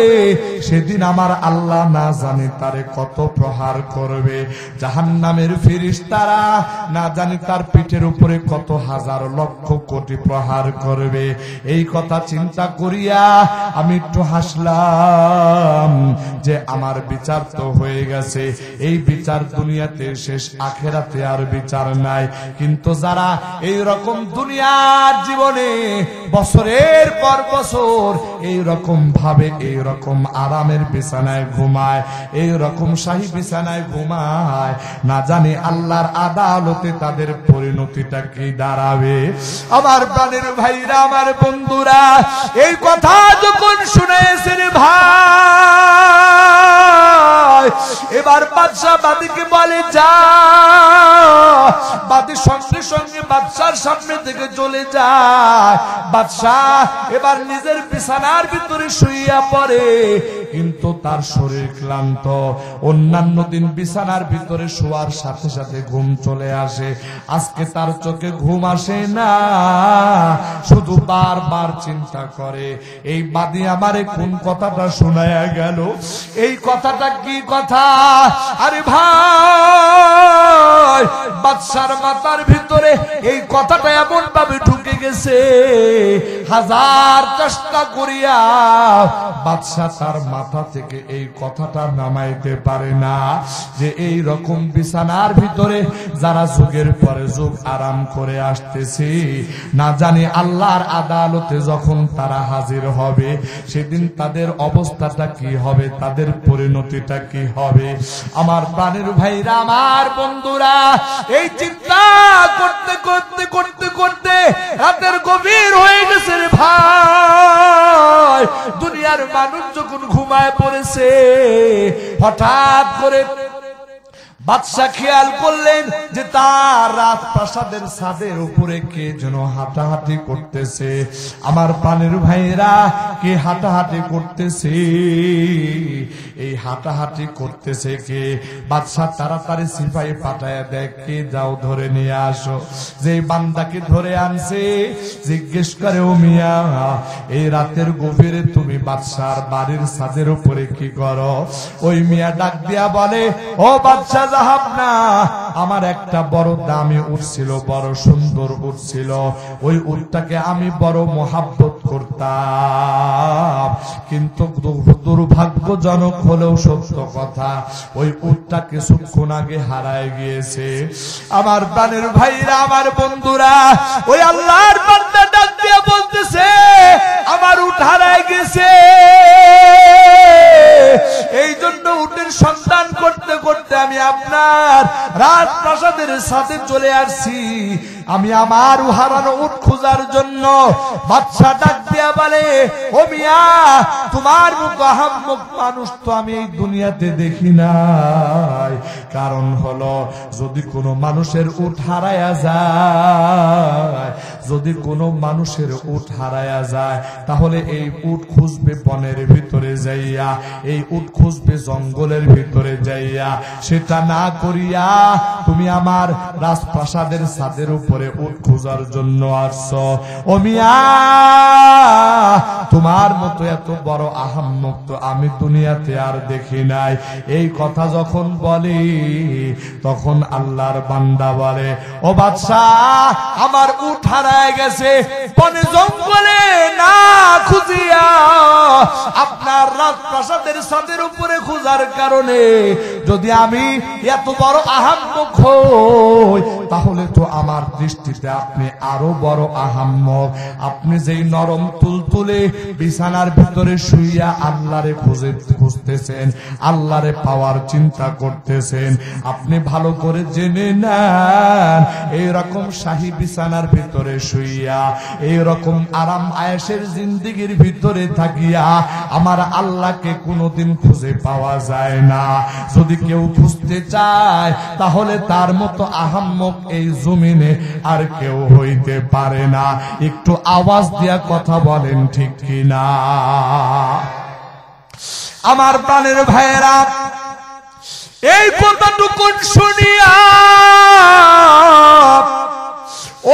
সেদিন আমার আল্লাহ না জানি তারে কত প্রহার করবে। জাহান্নামের ফেরেশতারা না জানি তার পিঠের উপরে কত হাজার লক্ষ কোটি প্রহার করবে। এই কথা চিন্তা করিয়া আমি একটু হাসলাম যে আমার বিচার তো হয়ে গেছে, এই বিচার দুনিয়াতে শেষ, আখেরাতে আর বিচার নাই। কিন্তু যারা এই রকম দুনিয়ার জীবনে বছরের পর বছর এই রকম ভাবে এই রকম আরামের বিছানায় ঘুমায়, এই রকম শাহী বিছানায় ঘুমায়, না জানি আল্লাহর আদালতে তাদের পরিণতিটা কি দাঁড়াবে। আমার প্রাণের ভাইরা, আমার বন্ধুরা, এই কথা যখন শুনেছেন ভাই, এবার বাদশাহ বাদীকে বলে, যা। বাদী সঙ্গে সঙ্গে বাদশার সামনে থেকে চলে যায়। বাদশাহ এবার নিজের বিছানার ভিতরে শুইয়া পড়ে, কিন্তু তার শরীর ক্লান্ত। অন্যান্য দিন বিছানার ভিতরে শোয়ার সাথে সাথে ঘুম চলে আসে, আজকে তার চোখে ঘুম আসে না, শুধু বারবার চিন্তা করে, এই বাদী আমারে কোন কথাটা শোনায়া গেল, এই কথাটা কি কথা। আরে ভাই, বাদশার মাথার ভিতরে এই কথাটা এমন ভাবে ঢুকে গেছে, হাজার চেষ্টা করিয়া বাদশা তার মাথা থেকে এই কথাটা নামাইতে পারে না, যে এই রকম বিছানার ভিতরে যারা যুগের পরে যুগ আরাম করে আসতেছে, না জানি আল্লাহর আদালতে যখন তারা হাজির হবে, সেদিন তাদের অবস্থাটা কি হবে, তাদের পরিণতিটা কি হবে। আমার প্রাণের ভাইরা, আমার বন্ধুরা, এই চিন্তা করতে করতে করতে করতে রাতের গভীর হয়ে গেছে রে ভাই। দুনিয়ার মানুষ যখন ঘুমায় পড়েছে, হঠাৎ করে বাদশা খেয়াল করলেন যে তার রাজপ্রাসাদের ছাদের উপরে কে যেন হাঁটাহাঁটি করতেছে। আমার প্রাণের ভাইরা, কে হাঁটাহাঁটি করতেছে? এই হাঁটাহাঁটি করতেছে কে? বাদশা তাড়াতাড়ি সিপাহী পাঠায় দেয়, কে যাও ধরে নিয়ে আসো। যে বান্দাকে ধরে আনছে জিজ্ঞেস করে, ও মিয়া, এই রাতের গভীরে তুমি বাদশার বাড়ির ছাদের উপরে কি করো? ওই মিয়া ডাক দিয়া বলে, ও বাদশা জাহাপনা, আমার একটা বড় দামি উট ছিল, বড় সুন্দর উট ছিল, ওই উটটাকে আমি বড় মোহাব্বত করতাম, কিন্তু দুর্ভাগ্যজনক হলেও সত্য কথা, ওই উটটা কিছুক্ষণ আগে হারায় গিয়েছে। আমার প্রাণের ভাইরা, আমার বন্ধুরা, ওই আল্লাহর বান্দা ডাক দিয়ে বলতেছে, আমার উট হারায় গেছে, এই জন্য উটের সন্ধান করতে করতে আমি আপনার রাজপ্রাসাদের সাথে চলে আসছি, আমি আমার হারানো উট খোঁজার জন্য। বাদশা ডাক দিয়া বলে, ও মিয়া, তোমার মতো আহাম্মক মানুষ তো আমি এই দুনিয়াতে দেখি নাই। কারণ হলো, যদি কোনো মানুষের উট হারায়া যায়, যদি কোনো মানুষের উট হারায়া যায়, তাহলে এই উট খুঁজবে বনের ভিতরে যাইয়া, এই উট খুঁজবে জঙ্গলের ভিতরে যাইয়া, সেটা না করিয়া তুমি আমার রাজপ্রাসাদের ছাদের উপরে উট খোঁজার জন্য আসছো। ও মিয়া, তোমার মতো এত বড় আহাম্মক তো আমি দুনিয়াতে আর দেখি নাই। এই কথা যখন বলি তখন আল্লাহর বান্দা বলে, ও বাদশাহ, আমার উট হারায় গেছে বনে জঙ্গলে না খুঁজিয়া আপনার রাজপ্রাসাদের ছাদের উপরে খোঁজার কারণে যদি আমি এত বড় আহাম্মক হই, তাহলে তো আমার দৃষ্টিতে আপনি আরো বড় আহাম্মক। আপনি যেই নরম তুলতুলে বিছানার ভিতরে শুইয়া আল্লাহরে খুঁজতেছেন, আল্লাহরে পাওয়ার চিন্তা করতেছেন, আপনি ভালো করে জেনে নেন এইরকম শাহী বিছানার ভিতরে শুইয়া, এইরকম আরাম আয়েশের জিন্দেগির ভিতরে থাকিয়া আমার আল্লাহকে কোনোদিন খুঁজে পাওয়া যায় না। যদি কেউ খুঁজতে চায় তাহলে তার মতো আহাম্মক এই জমিনে আর কেউ হইতে পারে না। একটু আওয়াজ দিয়া কথা বলেন ঠিক কিনা? আমার প্রাণের ভাইয়েরা, এই কথাটুকু শুনিয়া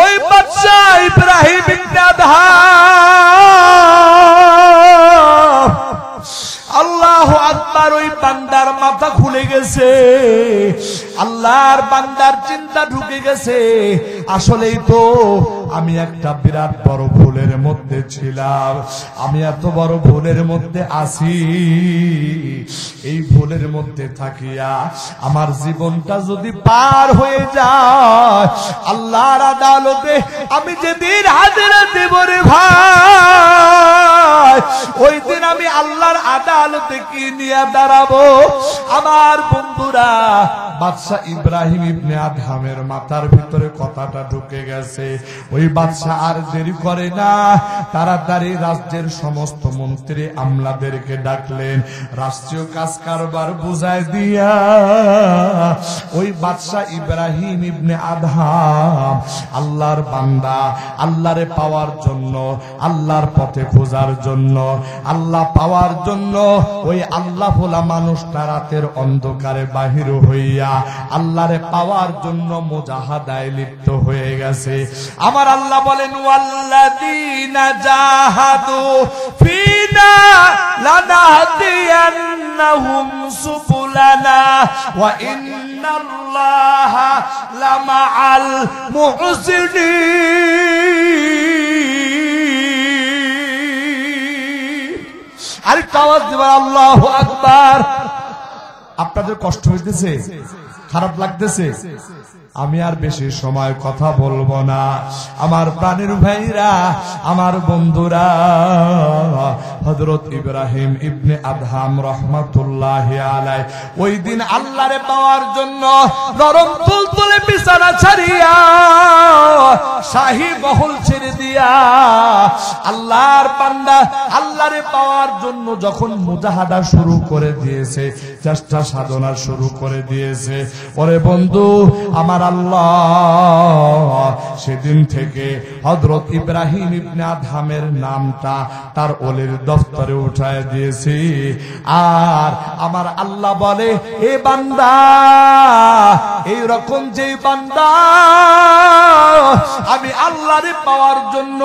ওই বাদশা ইব্রাহিম ইবনে আদহাম, আল্লাহু আকবার, ওই বান্দার মাথা খুলে গেছে, আল্লাহর বান্দার চিন্তা ঢুকে গেছে। আসলেই তো আমি একটা বিরাট বড় ভুলের মধ্যে ছিলাম, আমি এত বড় ভুলের মধ্যে আছি। এই ভুলের মধ্যে থাকিয়া আমার জীবনটা যদি পার হয়ে যায় আল্লাহর আদালতে, আমি যেদিন হাজিরা দেব রে ভাই, ওই দিন আমি আল্লাহর আদালতে কি নিয়ে দাঁড়াবো? আমার বন্ধুরা, বাদশা ইব্রাহিম ইবনে আদহামের মাথার ভিতরে কথাটা ঢুকে গেছে। ওই বাদশা আর দেরি করে না, তাড়াতাড়ি রাজ্যের সমস্ত মন্ত্রী আমলাদেরকে ডাকলেন, রাষ্ট্রীয় কাজ কারবার বুঝায় দিয়া ওই বাদশা ইব্রাহিম ইবনে আদহাম আল্লাহর বান্দা, আল্লাহরে পাওয়ার জন্য, আল্লাহর পথে খোঁজার জন্য, আল্লাহ পাওয়ার জন্য ওই আল্লাহ ভোলা মানুষটা রাতের অন্ধকারে বাহির হইয়া আল্লাহরে পাওয়ার জন্য মুজাহাদায় লিপ্ত হয়ে গেছে। আমার আল্লাহ বলেন, ওয়াল্লাযীনা জাহাদু ফীনা লানাহদিয়ান্নাহুম সুবুলানা ওয়া ইন্নাল্লাহা লামাআল মুহসিনিন। আরেকটা আওয়াজ দিবেন, আল্লাহু আকবার। আপনাদের কষ্ট হইতেছে? খারাপ লাগতেছে? আমি আর বেশি সময় কথা বলবো না। আমার প্রাণের ভাইরা, আমার বন্ধুরা, হযরত ইব্রাহিম ইবনে আদহাম রাহমাতুল্লাহি আলাইহি ওই দিন আল্লাহরে পাওয়ার জন্য নরম তুলতুলে বিছানা ছাড়িয়া, শাহী মহল ছেড়ে দিয়া আল্লাহর বান্দা আল্লাহরে পাওয়ার জন্য যখন মুজাহাদা শুরু করে দিয়েছে, চেষ্টা সাধনা শুরু করে দিয়েছে, ওরে বন্ধু আমার আল্লাহ সেদিন থেকে হযরত ইব্রাহিম ইবনে আদহামের নামটা তার ওলির দফতরে উঠায় দিয়েছি। আর আমার আল্লাহ বলে, এ বান্দা, এই রকম যে বান্দা আমি আল্লাহরে পাওয়ার জন্য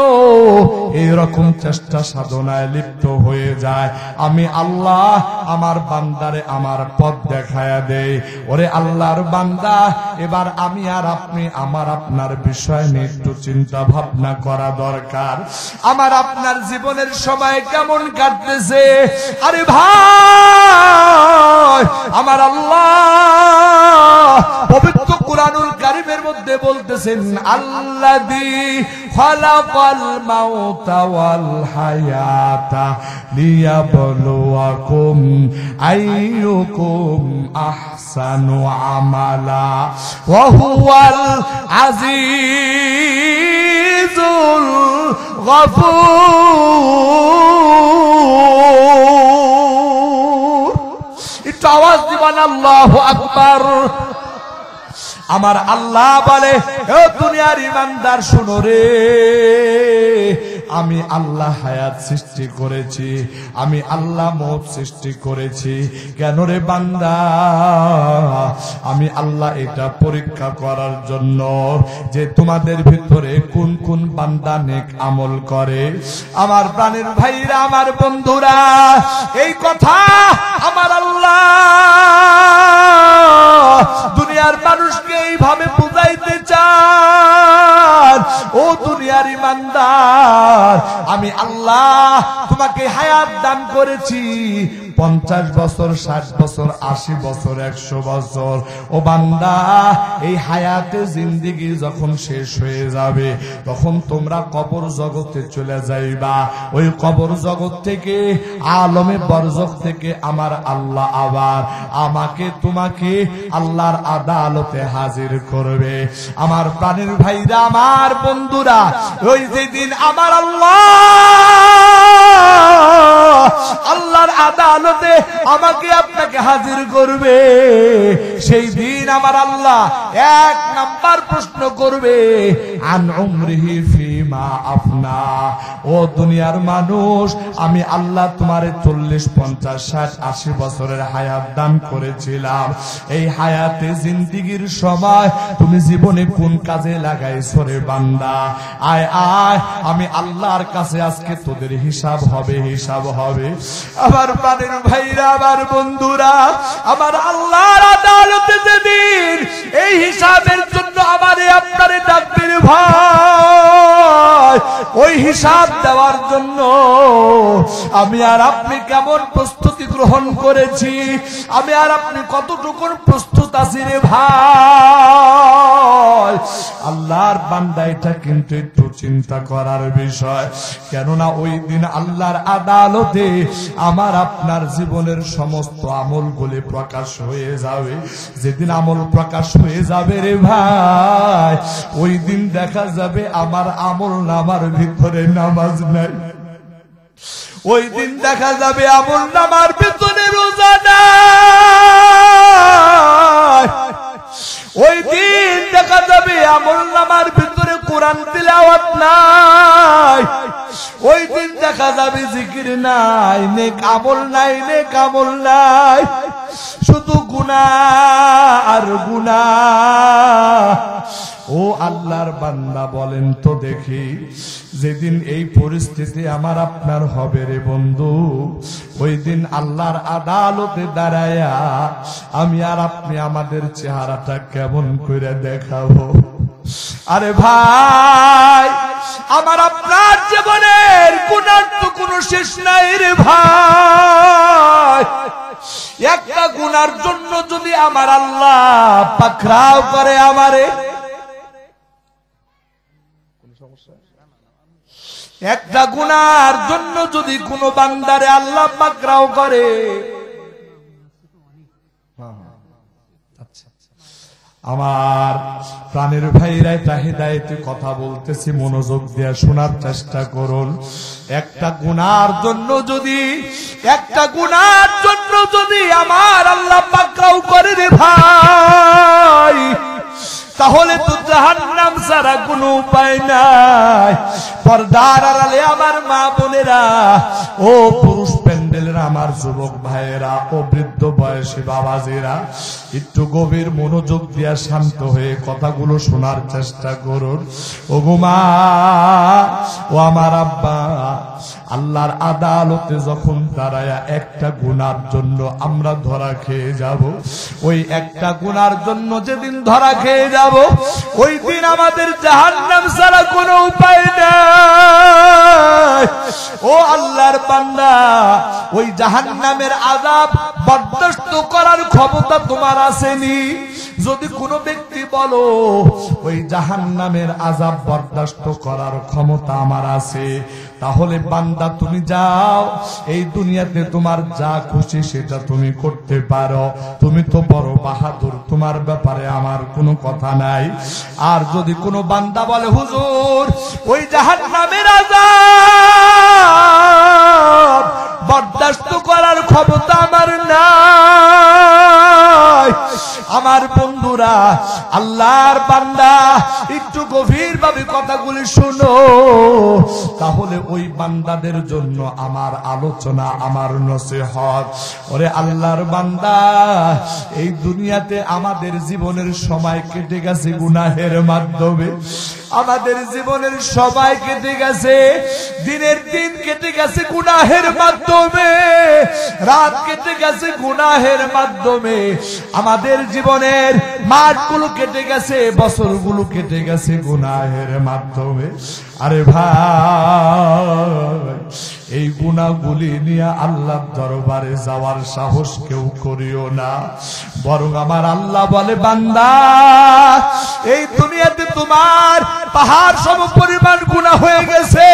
এই রকম চেষ্টা সাধনায় লিপ্ত হয়ে যায়, আমি আল্লাহ আমার বান্দারে আমার পথ দেখায়া দেই। ওরে আল্লাহর বান্দা, এবার আমি আর আপনি আমার আপনার বিষয় নিয়ে একটু চিন্তা ভাবনা করা দরকার। আমার আপনার জীবনের সময় কেমন কাটতেছে? আরে ভাই, আমার আল্লাহ পবিত্র কুরআনুল কারীমের মধ্যে বলতেছেন, আল্লাযী খালাকাল মাউতা ওয়াল হায়াতা লিয়াবলুয়াকুম আইয়ুকুম আহসানু আমালা ওয়া হুয়াল আজিজুল গফুর। একটু আওয়াজ দিবেন, আল্লাহু আকবার। আমার আল্লাহ বলে, ও দুনিয়ার ইমানদার শুনো রে, আমি আল্লাহ হায়াত সৃষ্টি করেছি, আমি আল্লাহ মওত সৃষ্টি করেছি। কেন রে বান্দা? আমি আল্লাহ এটা পরীক্ষা করার জন্য যে তোমাদের ভিতরে কোন কোন বান্দা নেক আমল করে। আমার প্রাণের ভাইরা, আমার বন্ধুরা, এই কথা আমার আল্লাহ দুনিয়ার মানুষকে এইভাবে বুঝাইতে চান। ও দুনিয়ার ইমানদার, আমি আল্লাহ তোমাকে হায়াত দান করেছি 50 বছর, 60 বছর, 80 বছর, 100 বছর। ও বান্দা, এই হায়াতে জিন্দেগি যখন শেষ হয়ে যাবে তখন তোমরা কবর জগতে চলে যাইবা। ওই কবর জগৎ থেকে, আলমে বরজখ থেকে আমার আল্লাহ আবার আমাকে তোমাকে আল্লাহর আদালতে হাজির করবে। আমার প্রাণের ভাইরা, আমার বন্ধুরা, ওই যেদিন আমার আল্লাহর আদালতে আমাকে আপনাকে হাজির করবে, সেই দিন আমার আল্লাহ 1 নাম্বার প্রশ্ন করবে, আন উমরিহি ফিমা আফনা। ও দুনিয়ার মানুষ, আমি আল্লাহ তোমারে 40, 50, 60, 80 বছরের হায়াত দান করেছিলাম। এই হায়াতে জিন্দেগির সময় তুমি জীবনে কোন কাজে লাগাইছো রে বান্দা? আয় আয়, আমি আল্লাহর কাছে আজকে তোদের হিসাব হবে, হিসাব হবে। আমার প্রাণের ভাইরা, আমার বন্ধুরা, আমার আল্লাহর আদালতে যেদিন এই হিসাবের জন্য আমারে আপনারে ডাকবেন ভাই, ওই হিসাব দেওয়ার জন্য আমি আর আপনি কেমন প্রস্তুতি গ্রহণ করেছি, আমি আর আপনি কতটুকু প্রস্তুত আছি রে ভাই। আল্লাহর বান্দা, এটা কিন্তু একটু চিন্তা করার বিষয়। কেননা ওই দিন আল্লাহর আদালতে আমার আপনার জীবনের সমস্ত আমলগুলি প্রকাশ হয়ে যাবে। যেদিন আমল প্রকাশ হয়ে যাবে রে ভাই, ওই দিন দেখা যাবে আমার আমল নামার ভিতরে নামাজ নাই। ওই দিন দেখা যাবে আমল নামার ভিতরে রোজা নাই। ওই দিন দেখা যাবে আমল নামার ভিতরে কোরআন তিলাওয়াত নাই। ওই দিন দেখা যাবে জিকির নাই, নেক আমল নাই, নেক আমল নাই, শুধু গুনাহ আর গুনাহ। ও আল্লাহর বান্দা, বলেন তো দেখি, যেদিন এই পরিস্থিতি আমার আপনার হবে রে বন্ধু, ওই দিন আল্লাহর আদালতে দাঁড়ায়া আমি আর আপনি আমাদের চেহারাটা কেমন করে দেখাবো? আরে ভাই, আমার আপনার জীবনের গুনার তো কোনো শেষ নাই রে ভাই। একটা গুনার জন্য যদি আমার আল্লাহ পাকড়াও করে আমারে, একটা গুনার জন্য যদি কোনো বান্দারে আল্লাহ পাকড়াও করে, আমার প্রাণের ভাইরা, এটা হিদায়াতে কথা বলতেছি, মনোযোগ দিয়ে শোনার চেষ্টা করুন। একটা গুনার জন্য যদি, একটা গুনার জন্য যদি আমার আল্লাহ পাকড়াও করে রে ভাই, তাহলে তো জাহান্নাম ছাড়া কোনো উপায় নাই। পর্দার আড়ালে আমার মা বোনেরা, ও পুরুষ প্যান্ডেলের আমার যুবক ভাইয়েরা, ও বৃদ্ধ বয়সী বাবাজিরা, একটু গভীর মনোযোগ দিয়া শান্ত হয়ে কথাগুলো শোনার চেষ্টা করুন। ও গোমা, ও আমার আব্বা, আল্লাহর আদালতে যখন দাঁড়ায়া একটা গুনার জন্য আমরা ধরা খেয়ে যাব, ওই একটা গুনার জন্য যেদিন ধরা খেয়ে যাব, ওই দিন আমাদের জাহান্নাম ছাড়া কোনো উপায় নাই। ও আল্লাহর বান্দা, ওই জাহান্নামের আযাব বরদাস্ত করার ক্ষমতা তোমার আসেনি? যদি কোনো ব্যক্তি বলো ওই জাহান্নামের আযাব বরদাস্ত করার ক্ষমতা আমার আছে, তাহলে বান্দা তুমি যাও, এই দুনিয়াতে তোমার যা খুশি সেটা তুমি করতে পারো, তুমি তো বড় বাহাদুর, তোমার ব্যাপারে আমার কোনো কথা নাই। আর যদি কোনো বান্দা বলে হুজুর ওই জাহান্নামের আযাব বরদাস্ত করার ক্ষমতা আমার নাই, আমার বন্ধুরা বন্ধুরা, আল্লাহর বান্দা একটু গভীরভাবে কথাগুলি শুনো, তাহলে ওই বান্দাদের জন্য আমার আলোচনা, আমার নসিহত। ওরে আল্লাহর বান্দা, এই দুনিয়াতে আমাদের জীবনের সময় কেটে গেছে গুনাহের মাধ্যমে, আমাদের জীবনের সময় কেটে গেছে, দিনের দিন কেটে গেছে গুনাহের মাধ্যমে, রাত কেটে গেছে গুনাহের মাধ্যমে, আমাদের জীবনের মাসগুলো কেটে গেছে, বছরগুলো কেটে গেছে গুনাহের মাধ্যমে। আরে ভাই, এই গুনাহগুলি নিয়ে আল্লাহর দরবারে যাওয়ার সাহস কেউ করিও না, বরং আমার আল্লাহ বলে, বান্দা এই দুনিয়াতে তোমার পাহাড় সম পরিমাণ গুনাহ হয়ে গেছে,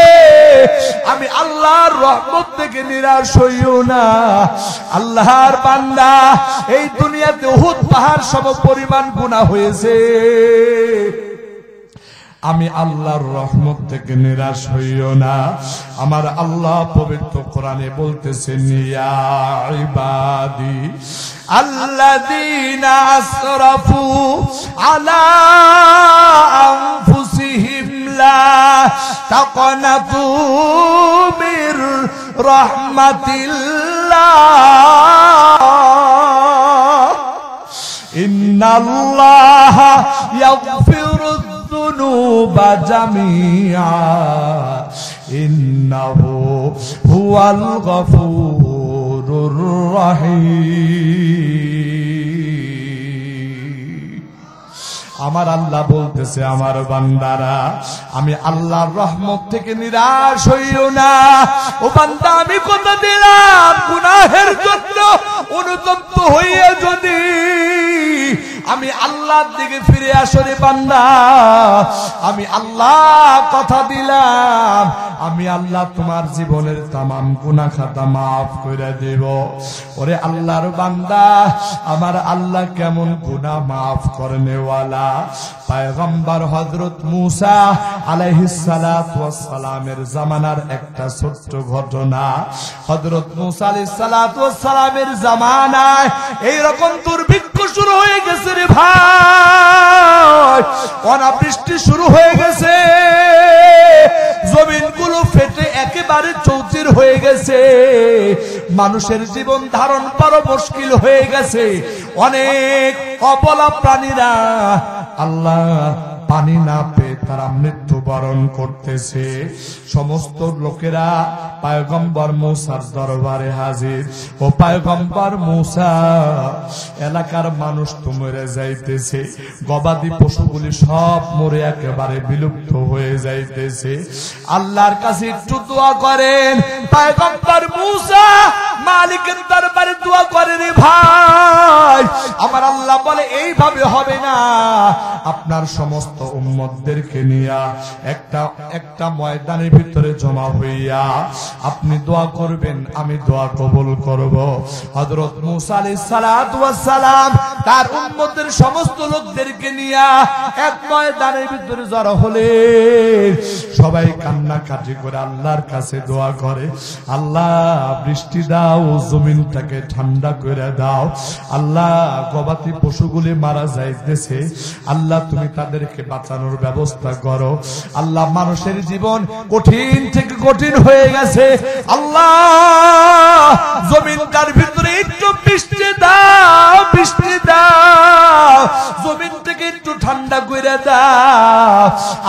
আমি আল্লাহর রহমত থেকে নিরাশ হইও না। আল্লাহর বান্দা, এই দুনিয়াতে উহুদ পাহাড় সম পরিমাণ গুনাহ হয়েছে, আমি আল্লাহর রহমত থেকে নিরাশ হইও না। আমার আল্লাহ পবিত্র কোরআনে বলতেছেন, ইয়া ইবাদি আল্লাযীনা আসরাফু আলা আনফুসিহিম লা তাকনাতু মির রাহমাতিল্লাহ ইন্নাল্লাহা ইয়াগফিরু যুনুবা জামিআ ইন্নাহু হুয়াল গফুরুর রহিম। আমার আল্লাহ বলতেছে, আমার বান্দারা, আমি আল্লাহর রহমত থেকে নিরাশ হইও না। ও বান্দা, আমি কথা দিলাম, গুনাহের জন্য অনুতপ্ত হইয়া যদি আমি আল্লাহর দিকে ফিরে আসো রে বান্দা, আমি আল্লাহ কথা দিলাম, আমি আল্লাহ তোমার জীবনের তামাম গুনাহ খাতা মাফ করে দেব। ওরে আল্লাহর বান্দা, আমার আল্লাহ কেমন গুনাহ মাফ করনেওয়ালা। পয়গম্বর হযরত মূসা আলাইহিস সালাতু ওয়াস সালামের জামানার একটা ছোট্ট ঘটনা। হযরত মূসা আলাইহিস সালাতু ওয়াস সালামের জামানায় এইরকম দুর্ভিক্ষ শুরু হয়ে গেছে রে ভাই, অনাবৃষ্টি শুরু হয়ে গেছে, জমিনগুলো ফেটে একেবারে চৌচির হয়ে গেছে, মানুষের জীবন ধারণ করা মুশকিল হয়ে গেছে। অনেক অবলা প্রাণীরা আল্লাহ পানি না পেয়ে তারা মৃত্যুবরণ করতেছে। সমস্ত লোকেরা পয়গম্বর মূসার দরবারে হাজির। ও পয়গম্বর মূসা, এলাকার মানুষ তো মরে যাইতেছে, গবাদি পশুগুলি সব মরে একেবারে বিলুপ্ত হয়ে যাইতেছে, আল্লাহর কাছে একটু দোয়া করেন। পয়গম্বর মূসা মালিকের দরবারে দোয়া করে, রে ভাই, আমার আল্লাহ বলে এইভাবে হবে না, আপনার সমস্ত উম্মতদেরকে নিয়ে একটা ময়দানের ভিতরে জমা হইয়া আপনি দোয়া করবেন, আমি দোয়া কবুল করব। হযরত মূসা আলাইহিস সালাতু ওয়াস সালাম তার উম্মতের সমস্ত লোকদেরকে নিয়ে এক ময়দানের ভিতরে জড়ো হলেন। সবাই কান্নাকাটি করে আল্লাহর কাছে দোয়া করে, আল্লাহ বৃষ্টি দাও, জমিনটাকে ঠান্ডা করে দাও, আল্লাহ গবাদি পশুগুলি মারা যাইতেছে, আল্লাহ তুমি তাদেরকে বাঁচানোর ব্যবস্থা করো, আল্লাহ মানুষের জীবন কঠিন থেকে কঠিন হয়ে গেছে, আল্লাহ জমিনটার ভিতরে একটু বৃষ্টি দাও, বৃষ্টি দাও, জমিনটাকে একটু ঠান্ডা করে দাও।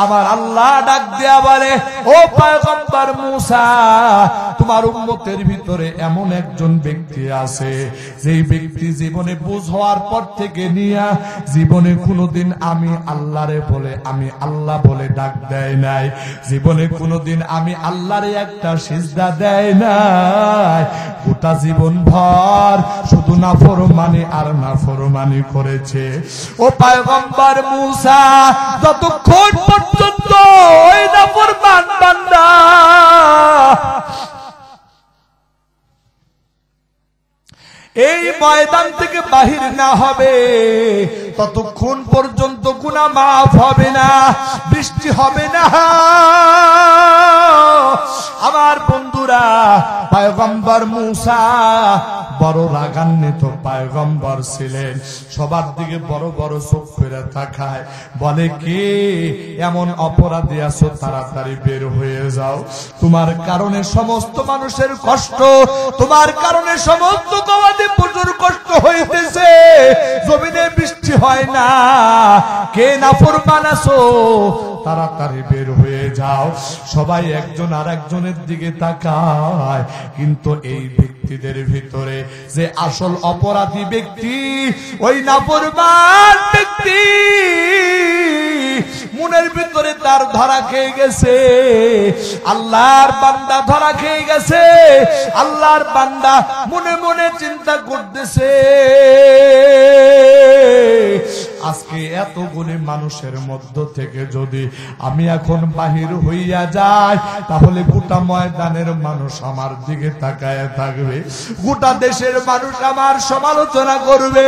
আমার আল্লাহ ডাক দেয়া বলে, ও পয়গম্বর মূসা, তোমার উম্মতের ভিতরে এমন একজন ব্যক্তি আছে, যেই ব্যক্তি জীবনে বুঝ হওয়ার পর থেকে নিয়ে জীবনে কোনোদিন আমি আল্লাহরে বলে, আমি আল্লাহ বলে ডাক দেয় নাই, জীবনে কোনোদিন আমি আল্লাহরে একটা সিজদা দেয় নাই, গোটা জীবন ভর শুধু নাফরমানি আর নাফরমানি করেছে। ও পয়গম্বর মূসা, যতক্ষণ পর্যন্ত ওই নাফরমান বান্দা এই ময়দান থেকে বাহির না হবে, ততক্ষণ পর্যন্ত গুনাহ মাফ হবে না, বৃষ্টি হবে না। আমার বন্ধুরা, বন্ধুরা, পয়গম্বর মুসা বড় রাগান্বিত পয়গম্বর ছিলেন। সবার দিকে বড় বড় চোখ করে তাকায়, বলে কে এমন অপরাধী আছো, তাড়াতাড়ি বের হয়ে যাও। তোমার কারণে সমস্ত মানুষের কষ্ট, তোমার কারণে সমস্ত গবাদি পশুর কষ্ট হইতেছে, জমিনে বৃষ্টি হয় না, কে নাফরমান আছো, তাড়াতাড়ি বের হয়ে যাও। সবাই একজন আর একজনের দিকে তাকায়, কিন্তু এই ব্যক্তিদের ভিতরে যে আসল অপরাধী ব্যক্তি, ওই নাফরমান ব্যক্তি মনের ভিতরে তার ধরা খেয়ে গেছে। আল্লাহর বান্দা ধরা খেয়ে গেছে। আল্লাহর বান্দা মনে মনে চিন্তা করতেছে, আজকে এতগুলি মানুষের মধ্য থেকে যদি আমি এখন বাহির হইয়া যাই, তাহলে গোটা ময়দানের মানুষ আমার দিকে তাকায় থাকবে, গোটা দেশের মানুষ আমার সমালোচনা করবে,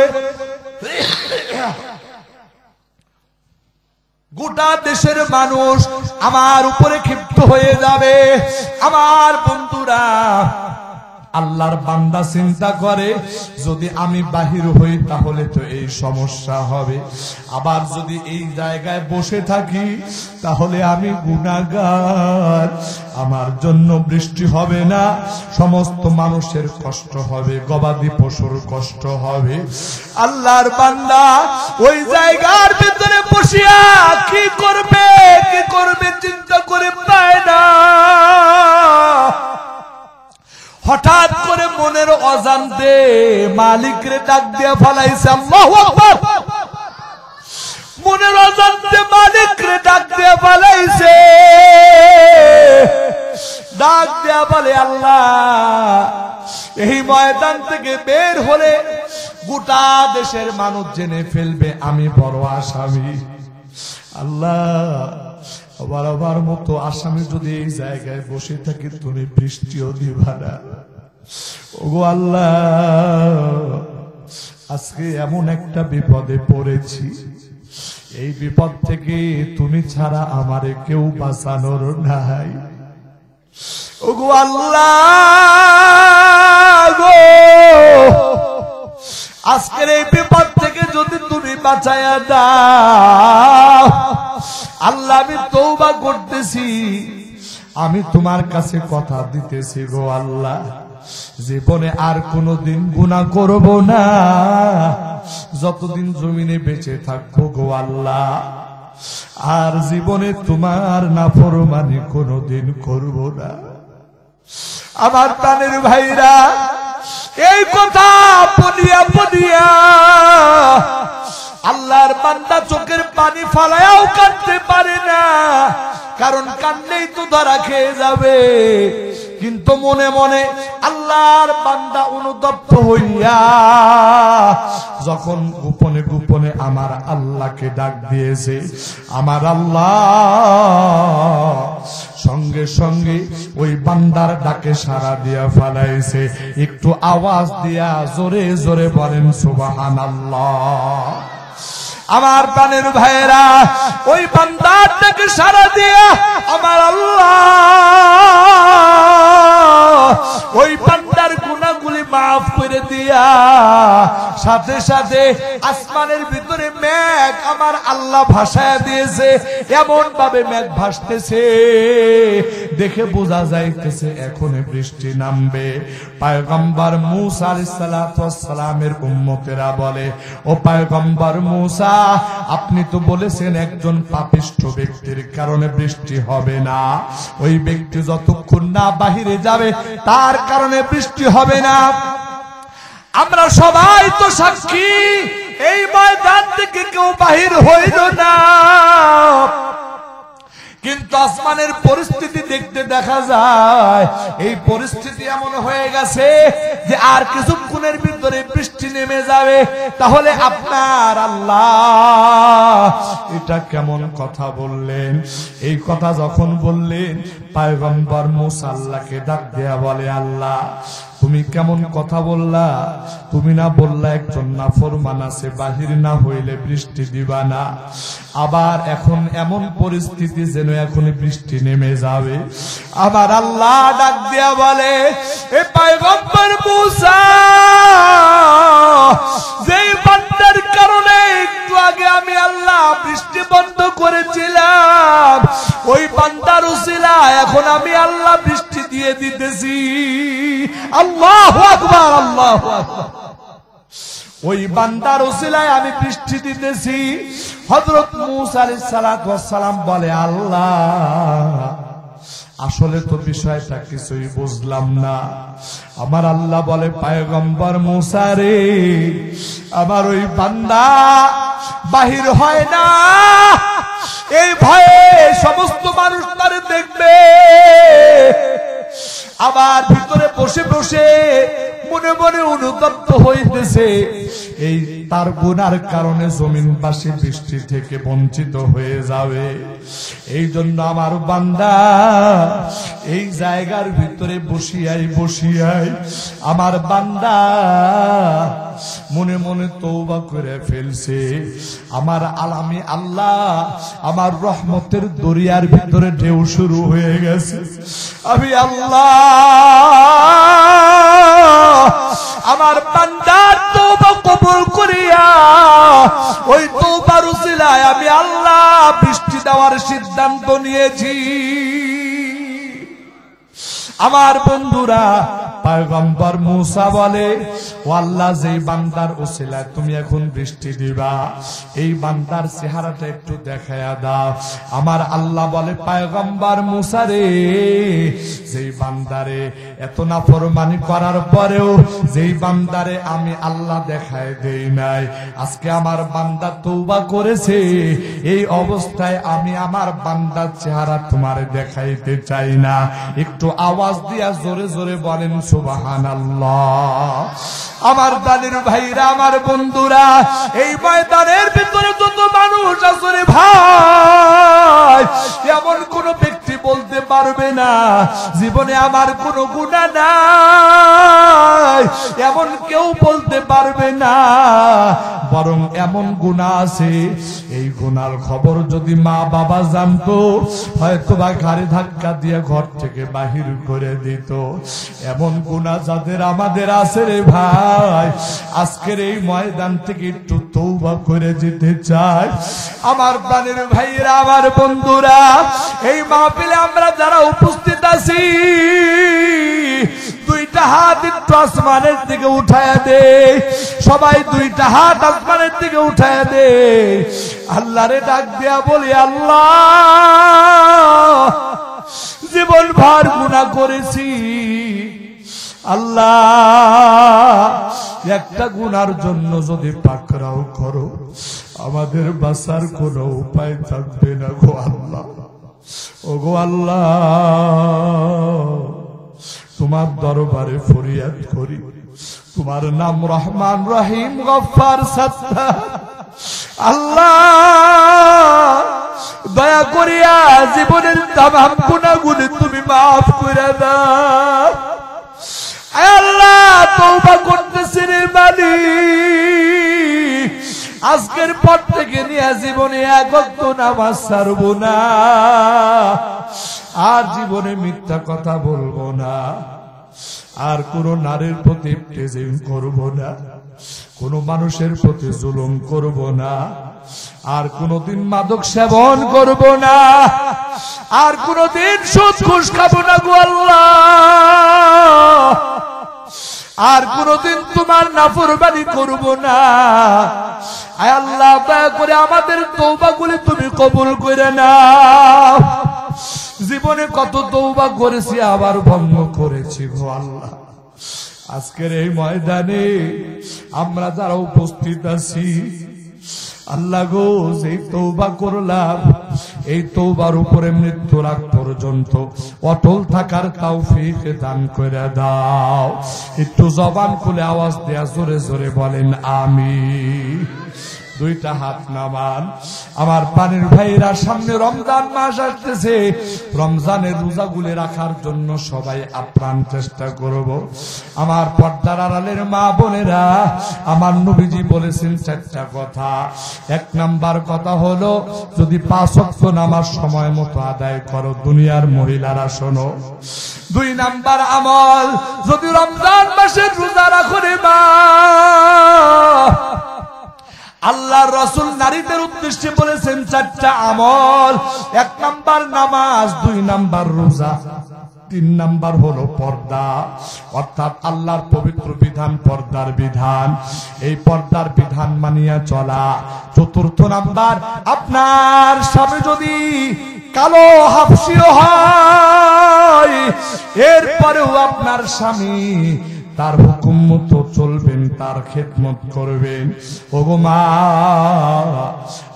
গোটা দেশের মানুষ আমার উপরে ক্ষিপ্ত হয়ে যাবে। আমার বন্ধুরা, আল্লাহর বান্দা চিন্তা করে, যদি আমি বাহির হই তাহলে তো এই সমস্যা হবে, আবার যদি এই জায়গায় বসে থাকি তাহলে আমি গুনাহগার, আমার জন্য বৃষ্টি হবে না, সমস্ত মানুষের কষ্ট হবে, গবাদি পশুর কষ্ট হবে। আল্লাহর বান্দা ওই জায়গার ভিতরে বসিয়া কি করবে চিন্তা করে পায় না। হঠাৎ করে মনের অজান্তে মালিকরে ডাক দিয়া ফলাইছে, আল্লাহু আকবার। মনের অজান্তে মালিকরে ডাক দিয়া ফলাইছে, ডাক দিয়া বলে, আল্লাহ এই ময়দান থেকে বের হলে গোটা দেশের মানুষ জেনে ফেলবে আমি বড় আসামি। আল্লাহ বারবার মতো আসামি যদি এই জায়গায় বসে থাকি, তুমি বৃষ্টিও দিবা না। ওগো আল্লাহ, আজকে এমন একটা বিপদে পড়েছি, এই বিপদ থেকে তুমি ছাড়া আমারে কেউ বাঁচানোর নাই। ওগো আল্লাহ গো, আজকের এই বিপদ থেকে যদি তুমি বাঁচায়া দাও, আল্লাহ আমি তওবা করতেছি, আমি তোমার কাছে কথা দিতেছি গো আল্লাহ, জীবনে আর কোনদিন গুনাহ করব না, যতদিন জমিনে বেঁচে থাকবো গো আল্লাহ, আর জীবনে তোমার নাফরমানি কোনদিন করব না। আমার প্রাণের ভাইরা, এই কথা বলিয়া বলিয়া আল্লাহর বান্দা চোখের পানি ফালায়াও কাঁদতে পারে না, কারণ কান্নেই তো ধরা খেয়ে যাবে। কিন্তু মনে মনে আল্লাহর বান্দা অনুতপ্ত হইয়া যখন গোপনে গোপনে আমার আল্লাহকে ডাক দিয়েছে, আমার আল্লাহ সঙ্গে সঙ্গে ওই বান্দার ডাকে সাড়া দিয়া ফেলাইছে। একটু আওয়াজ দিয়া জোরে জোরে বলেন সুবহানাল্লাহ। আমার প্রাণের ভাইয়েরা, ওই বান্দার ডাকে সাড়া দিয়া আমার আল্লাহ ওই বান্দার গুনাহগুলি মাফ করে দিয়া সাথে সাথে আসমানের ভিতরে মেঘ আমার আল্লাহ ভাসায় দিয়েছে। এমন ভাবে মেঘ ভাসতেছে, দেখে বোঝা যাইতেছে এখনই বৃষ্টি নামবে। পয়গম্বর মূসা আলাইহিস সালাতু ওয়াস সালামের উম্মতেরা বলে, ও পয়গম্বর মূসা, আপনি তো বলেছেন একজন পাপিষ্ঠ ব্যক্তির কারণে বৃষ্টি হবে না, ওই ব্যক্তি যতক্ষণ না বাহিরে যাবে তার কারণে বৃষ্টি হবে না। আমরা সবাই তো সাক্ষী, এই ময়দান থেকে কেউ বাহির হইল না, কিন্তু আসমানের পরিস্থিতি দেখতে দেখা যায় এই পরিস্থিতি এমন হয়ে গেছে যে আর কিছুক্ষণের ভিতরে বৃষ্টি নেমে যাবে। তাহলে আপনার আল্লাহ এটা কেমন কথা বললেন? এই কথা যখন বললেন, পয়গম্বর মূসা আল্লাহকে ডাক দেয়া বলে, আল্লাহ তুমি কেমন কথা বললা? তুমি না বললা একজন নাফরমান আছে, বাহির না হইলে বৃষ্টি দিবা না। আবার এখন এমন পরিস্থিতি যেন এখন বৃষ্টি নেমে যাবে। আবার আল্লাহ ডাক দিয়া বলে, এ পয়গম্বর মূসা, যেই বান্দার কারণে একটু আগে আমি আল্লাহ বৃষ্টি বন্ধ করেছিলাম, ওই বান্দার উসিলায় এখন আমি আল্লাহ বৃষ্টি দিয়ে দিতেছি। আল্লাহু আকবার, আল্লাহু আকবার। ওই বান্দার উসিলায় আমি বৃষ্টি দিতেছি। হযরত মূসা আলাইহিস সালাতু ওয়াস সালাম বলে, আল্লাহ আসলে তো বিষয়টা কিছুই বুঝলাম না। আমার আল্লাহ বলে, পয়গম্বর মূসা রে, আমার ওই বান্দা বাহির হয় না, এই ভয়ে সমস্ত মানুষ তারে দেখবে। আবার ভিতরে বসে বসে মনে মনে অনুতপ্ত হইতেছে, এই তার গুনার কারণে জমিনবাসী বৃষ্টি থেকে বঞ্চিত হয়ে যাবে। এই জন্য আমার বান্দা এই জায়গার ভিতরে বসিয়াই আমার বান্দা মনে মনে তওবা করে ফেলছে। আমার আলামি আল্লাহ আমার রহমতের দরিয়ার ভিতরে ঢেউ শুরু হয়ে গেছে। আমি আল্লাহ আমার বান্দার তওবা কবুল করিয়া ওই তওবার উসিলায় আমি আল্লাহ বৃষ্টি দেওয়ার সিদ্ধান্ত নিয়েছি। আমার বন্ধুরা, পয়গম্বর মূসা বলে, ও আল্লাহ, যেই বান্দার উসিলায় তুমি এখন বৃষ্টি দিবা, এই বান্দার চেহারাটা একটু দেখায়া দাও। আমার আল্লাহ বলে, পয়গম্বর মূসা রে, যেই বান্দারে এত নাফরমানি করার পরেও যেই বান্দারে আমি আল্লাহ দেখায় দেই নাই, আজকে আমার বান্দা তওবা করেছে, এই অবস্থায় আমি আমার বান্দার চেহারা তোমারে দেখাইতে চাই না। একটু আওয়াজ দিয়া জোরে জোরে বলেন সুবহানাল্লাহ। আমার দানির ভাইরা, আমার বন্ধুরা, এই ময়দানের ভিতরে যত মানুষ আছে রে ভাই, এমন কোন ব্যক্তি বলতে পারবে না জীবনে আমার কোনো গুনাহ নাই, এমন কেউ বলতে পারবে না। বরং এমন গুনাহ আছে, এই গুনার খবর যদি মা বাবা জানতো, হয়তো বা ঘাড়ে ধাক্কা দিয়ে ঘর থেকে বাহির করে দিত। এমন গুনাহ যাদের আমাদের আছে রে ভাই, আজকের এই ময়দান থেকে একটু তওবা করে যেতে চাই। আমার প্রাণের ভাইরা, আমার বন্ধুরা, এই মাহফিলে আমরা যারা উপস্থিত আছি, দুইটা হাত একটু আসমানের দিকে উঠায়া দে, সবাই দুইটা হাত আসমানের দিকে উঠায়া দে। আল্লাহরে ডাক দিয়া বলি, আল্লাহ জীবন ভর গুনাহ করেছি, আল্লাহ একটা গুনার জন্য যদি পাকড়াও করো, আমাদের বাঁচার কোনো উপায় থাকবে না গো আল্লাহ। ও গো আল্লাহ, তোমার দরবারে ফরিয়াদ করি, তোমার নাম রহমান রহিম গফফার সত্তার। আল্লাহ দয়া করিয়া জীবনের তামাম গুনাহগুলি তুমি মাফ করে দাও। আল্লাহ তওবা করতেছি রে মালিক, আজকের পর থেকে নিয়ে জীবনে এক ওয়াক্ত নামাজ ছাড়বো না, আর জীবনে মিথ্যা কথা বলবো না, আর কোন নারীর প্রতি প্রেজিং করব না, কোন মানুষের প্রতি জুলুম করব না, আর কোনদিন মাদক সেবন করব না, আর কোনদিন সুদ ঘুষ খাবো না গো আল্লাহ, আর কোনদিন তোমার নাফরমানি করব না। আয় আল্লাহ, দয়া করে আমাদের তওবাগুলি তুমি কবুল করে নাও। জীবনে কত তওবা করেছি, আবার ভঙ্গ করেছি গো আল্লাহ। আজকের এই ময়দানে আমরা যারা উপস্থিত আছি, আল্লাহ গো, যেই তওবা করলাম, এই তওবার উপরে মৃত্যুর আগ পর্যন্ত অটল থাকার তৌফিক দান করে দাও। একটু জবান খুলে আওয়াজ দেয়া জোরে জোরে বলেন আমিন। দুইটা হাত নামান। আমার পানির ভাইরা, সামনে রমজান মাস আসতেছে, রমজানের রোজাগুলি রাখার জন্য সবাই আপ্রাণ চেষ্টা করব। আমার পর্দার আড়ালের মা বোনেরা, আমার নবীজি বলেছেন চারটা কথা। এক নাম্বার কথা হলো, যদি 5 ওয়াক্ত নামাজ সময় মতো আদায় করো, দুনিয়ার মহিলারা শোনো। 2 নাম্বার আমল, যদি রমজান মাসের রোজা রাখো রে মা। আল্লাহর রাসূল নারীদের উদ্দেশ্যে বলেছেন 4টা আমল। 1 নাম্বার নামাজ, 2 নাম্বার রোজা, 3 নাম্বার হলো পর্দা, অর্থাৎ আল্লাহর পবিত্র বিধান, পর্দার বিধান। এই পর্দার বিধান মানিয়া চলা। 4র্থ নাম্বার, আপনার স্বামী যদি কালো হাফসিও হয়, এরপরেও আপনার স্বামী তার হুকুম মতো চলবেন, তার খেদমত করবেন। ওগো মা,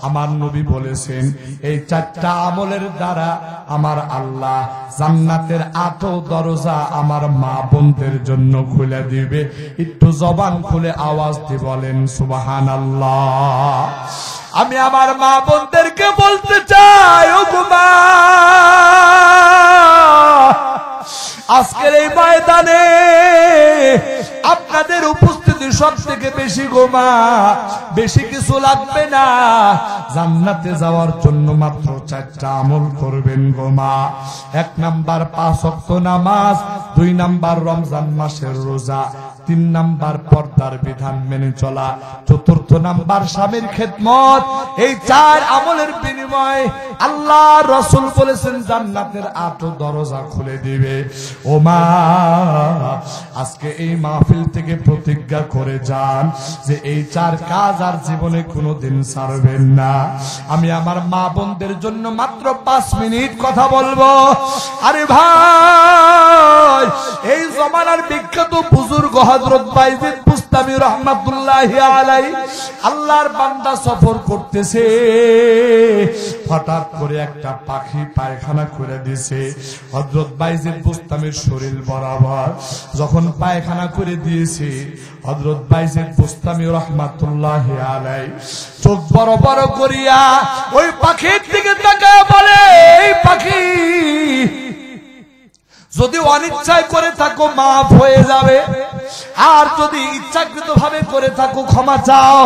আমার নবী বলেছেন এই 4টা আমলের দ্বারা আমার আল্লাহ জান্নাতের 8 দরজা আমার মা বোনদের জন্য খুলে দিবে। একটু জবান খুলে আওয়াজ দিয়ে বলেন সুবহানাল্লাহ। আমি আমার মা বোনদেরকে বলতে চাই, ওগো মা, আজকের এই ময়দানে আপনাদের উপস্থিতি সব থেকে বেশি গো মা। বেশি কিছু লাগবে না, জান্নাতে যাওয়ার জন্য মাত্র 4টা আমল করবেন গো মা। 1 নাম্বার 5 ওয়াক্ত নামাজ, 2 নাম্বার রমজান মাসের রোজা, 3 নাম্বার পর্দার বিধান মেনে চলা, 4র্থ নাম্বার স্বামীর খেদমত। এই 4 আমলের বিনিময়ে আল্লাহ রাসূল বলেছেন জান্নাতের 8 দরজা খুলে দিবে। ও মা, আজকে এই মাহফিল থেকে প্রতিজ্ঞা করে যান যে এই 4 কাজ আর জীবনে কোনোদিন ছাড়বেন না। আমি আমার মা বোনদের জন্য মাত্র 5 মিনিট কথা বলবো। আরে ভাই, এই জমানার বিখ্যাত বুজুর্গ হযরত বাইজিদ বুস্তামি রাহমাতুল্লাহি আলাইহি আল্লাহর বান্দা সফর করতেছে, হঠাৎ করে একটা পাখি পায়খানা করে দিয়েছে হযরত বাইজিদ বুস্তামির শরীর বরাবর। যখন পায়খানা করে দিয়েছে, হযরত বাইজিদ বুস্তামি রাহমাতুল্লাহি আলাইহি চোখ বড় বড় করিয়া ওই পাখির দিকে তাকায় বলে, এই পাখি, যদি অনিচ্ছায় করে থাকো মাফ হয়ে যাবে, আর যদি ইচ্ছাকৃত ভাবে করে থাকো ক্ষমা চাও,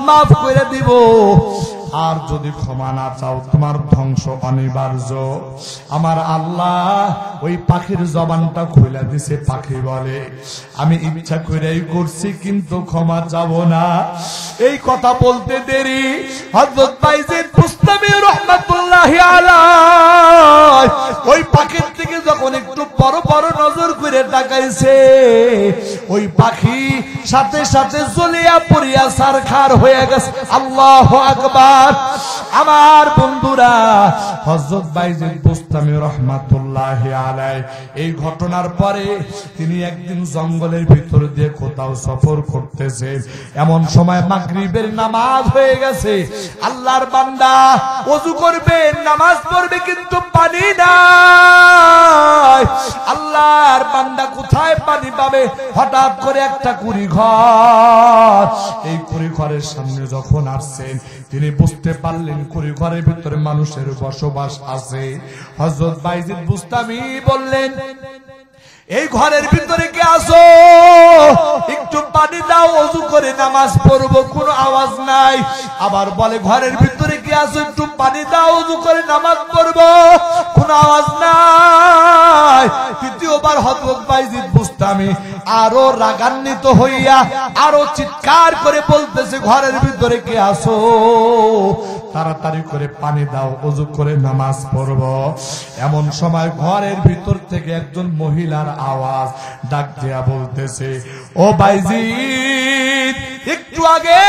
মাফ করে দিব, আর যদি ক্ষমা না চাও তোমার ধ্বংস অনিবার্য। আমার আল্লাহ ওই পাখির জবানটা খুলে দিছে। পাখি বলে, আমি ইচ্ছা করেই করছি, কিন্তু ক্ষমা চাবো না। এই কথা বলতে দেরি হযরত বাইজিদ বুস্তামি রাহমাতুল্লাহি আলাইহি ওই পাখির থেকে যখন একটু বড় বড় নজর করে তাকাইছে, ওই পাখি সাথে সাথে জ্বলিয়া পড়িয়া সারখার হয়ে গেছে। আল্লাহু আকবার। আমার বন্ধুরা, হযরত বাইজিদ বুস্তামি রাহমাতুল্লাহি আলাইহি এই ঘটনার পরে তিনি একদিন জঙ্গলের ভিতর দিয়ে কোথাও সফর করতেছে। এমন সময় মাগরিবের নামাজ হয়ে গেছে। আল্লাহর বান্দা ওযু করবে, নামাজ পড়বে, কিন্তু পানি নাই। আল্লাহর বান্দা কোথায় পানি পাবে? হঠাৎ করে একটা কুড়ি ঘর, এই কুড়ি ঘরের সামনে যখন আসছেন, তিনি বুঝতে পারলেন কুড়ি ঘরের ভিতরে মানুষের বসবাস আছে। হযরত বাইজিদ বুস্তামি বললেন, এই ঘরের ভিতরে কে আসো? একটু পানি দাও, ওযু করে নামাজ পড়বো। কোনো আওয়াজ নাই। আবার বলে, ঘরের ভিতরে কে আসো? একটু পানি দাও, ওযু করে নামাজ পড়বো। কোনো আওয়াজ নাই। তৃতীয়বার হযরত বাইজিদ বুস্তামি আরো রাগান্বিত হইয়া আরো চিৎকার করে বলতেছে, ঘরের ভিতরে কে আসো? তাড়াতাড়ি করে পানি দাও, ওযু করে নামাজ পড়ব। এমন সময় ঘরের ভিতর থেকে একজন মহিলার আওয়াজ ডাক দিয়া বলতেছে, ও বাইজিদ, একটু আগে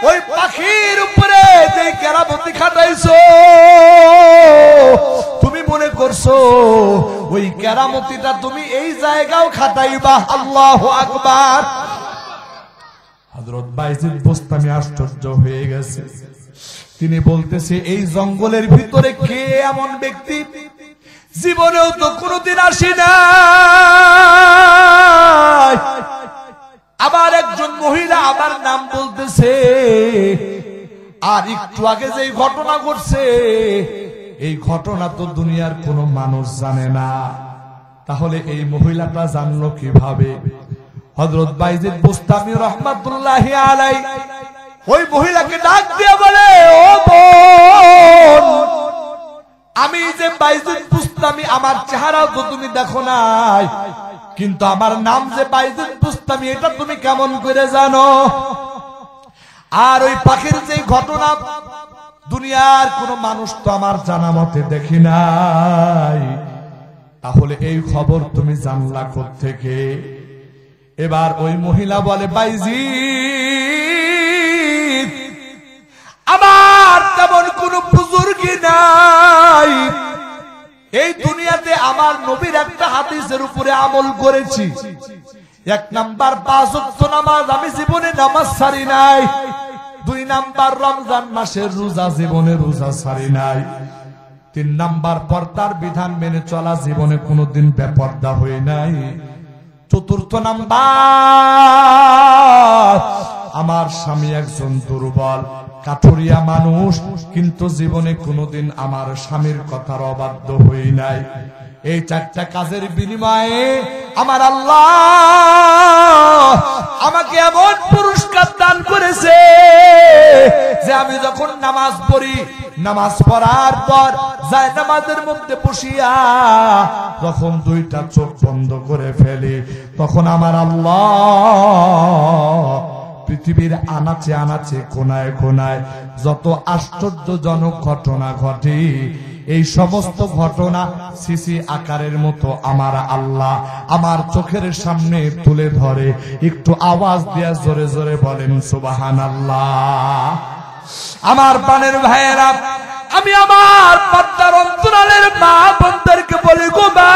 ওই পাখির উপরে যে কেরামতি খাটাইছো, তুমি মনে করছো ওই কেরামতিটা তুমি এই জায়গাও খাটাইবা? আল্লাহু আকবার। হযরত বাইজিদ বুস্তামি আশ্চর্য হয়ে গেছে। তিনি বলতেছে, এই জঙ্গলের ভিতরে কে এমন ব্যক্তি, জীবনেও তো কোনোদিন আসি না। আবার একজন মহিলা আবার নাম বলতেছে, আর একটু আগে যে ঘটনা ঘটছে এই ঘটনা তো দুনিয়ার কোনো মানুষ জানে না। তাহলে এই মহিলাটা জানলো কিভাবে? হযরত বাইজিদ বুস্তামি রাহমাতুল্লাহি আলাইহি ওই মহিলাকে ডাক দিয়ে বলে, ও বোন, আমি যে বাইজিদ বুস্তামি, আমার চেহারাও তো তুমি দেখো নাই, কিন্তু আমার নাম যে বাইজিদ বুস্তামি এটা তুমি কেমন করে জানো? আর ওই পাখির যে ঘটনা দুনিয়ার কোন মানুষ তো আমার জানা মতে দেখি নাই, তাহলে এই খবর তুমি জানলা কোত্থেকে? এবার ওই মহিলা বলে, বাইজিদ, আমার তেমন কোন বুজুর্গি নাই, এই দুনিয়াতে আমার নবীর একটা হাদিসের উপরে আমল করেছি। 1 নাম্বার 5 ওয়াক্ত নামাজ আমি জীবনে নামাজ ছাড়ি নাই। 2 নাম্বার রমজান মাসের রোজা জীবনে রোজা ছাড়ি নাই। 3 নাম্বার পর্দার বিধান মেনে চলা জীবনে কোনোদিন বেপর্দা হই নাই। 4র্থ নাম্বার, আমার স্বামী একজন দুর্বল কাঠুরিয়া মানুষ, কিন্তু জীবনে কোনোদিন আমার স্বামীর কথার অবাধ্য হই নাই। এই 4টা কাজের বিনিময়ে আমার আল্লাহ আমাকে এমন পুরস্কার দান করেছে যে আমি যখন নামাজ পড়ি, নামাজ পড়ার পর যায় নামাজের মধ্যে বসিয়া যখন 2টা চোখ বন্ধ করে ফেলি, তখন আমার আল্লাহ পৃথিবীর আনাচে আনাচে কোনায় কোনায় যত আশ্চর্যজনক ঘটনা ঘটে, এই সমস্ত ঘটনা সিসি আকারের মতো আমার আল্লাহ আমার চোখের সামনে তুলে ধরে। একটু আওয়াজ দিয়া জোরে জোরে বলেন সুবহানাল্লাহ। আমার প্রাণের ভাইয়েরা, আমি আমার পর্দার অন্তরালের মা বোনদেরকে বলি, গো মা,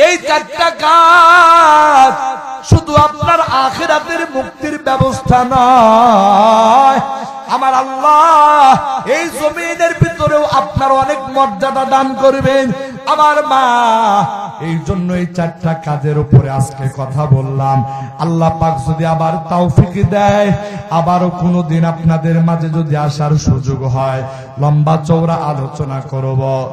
এই 4টা কাজ শুধু আপনার আখিরাতের মুক্তির ব্যবস্থা নয়, আমার আল্লাহ এই জমিনের ভিতরেও আপনার অনেক মর্যাদা দান করবেন। আমার মা, এই জন্য এই 4টা কাজের উপরে আজকে কথা বললাম। আল্লাহ পাক যদি আবার তৌফিক দেয়, আবারও কোনোদিন আপনাদের মাঝে যদি আসার সুযোগ হয়, লম্বা চওড়া আলোচনা করব।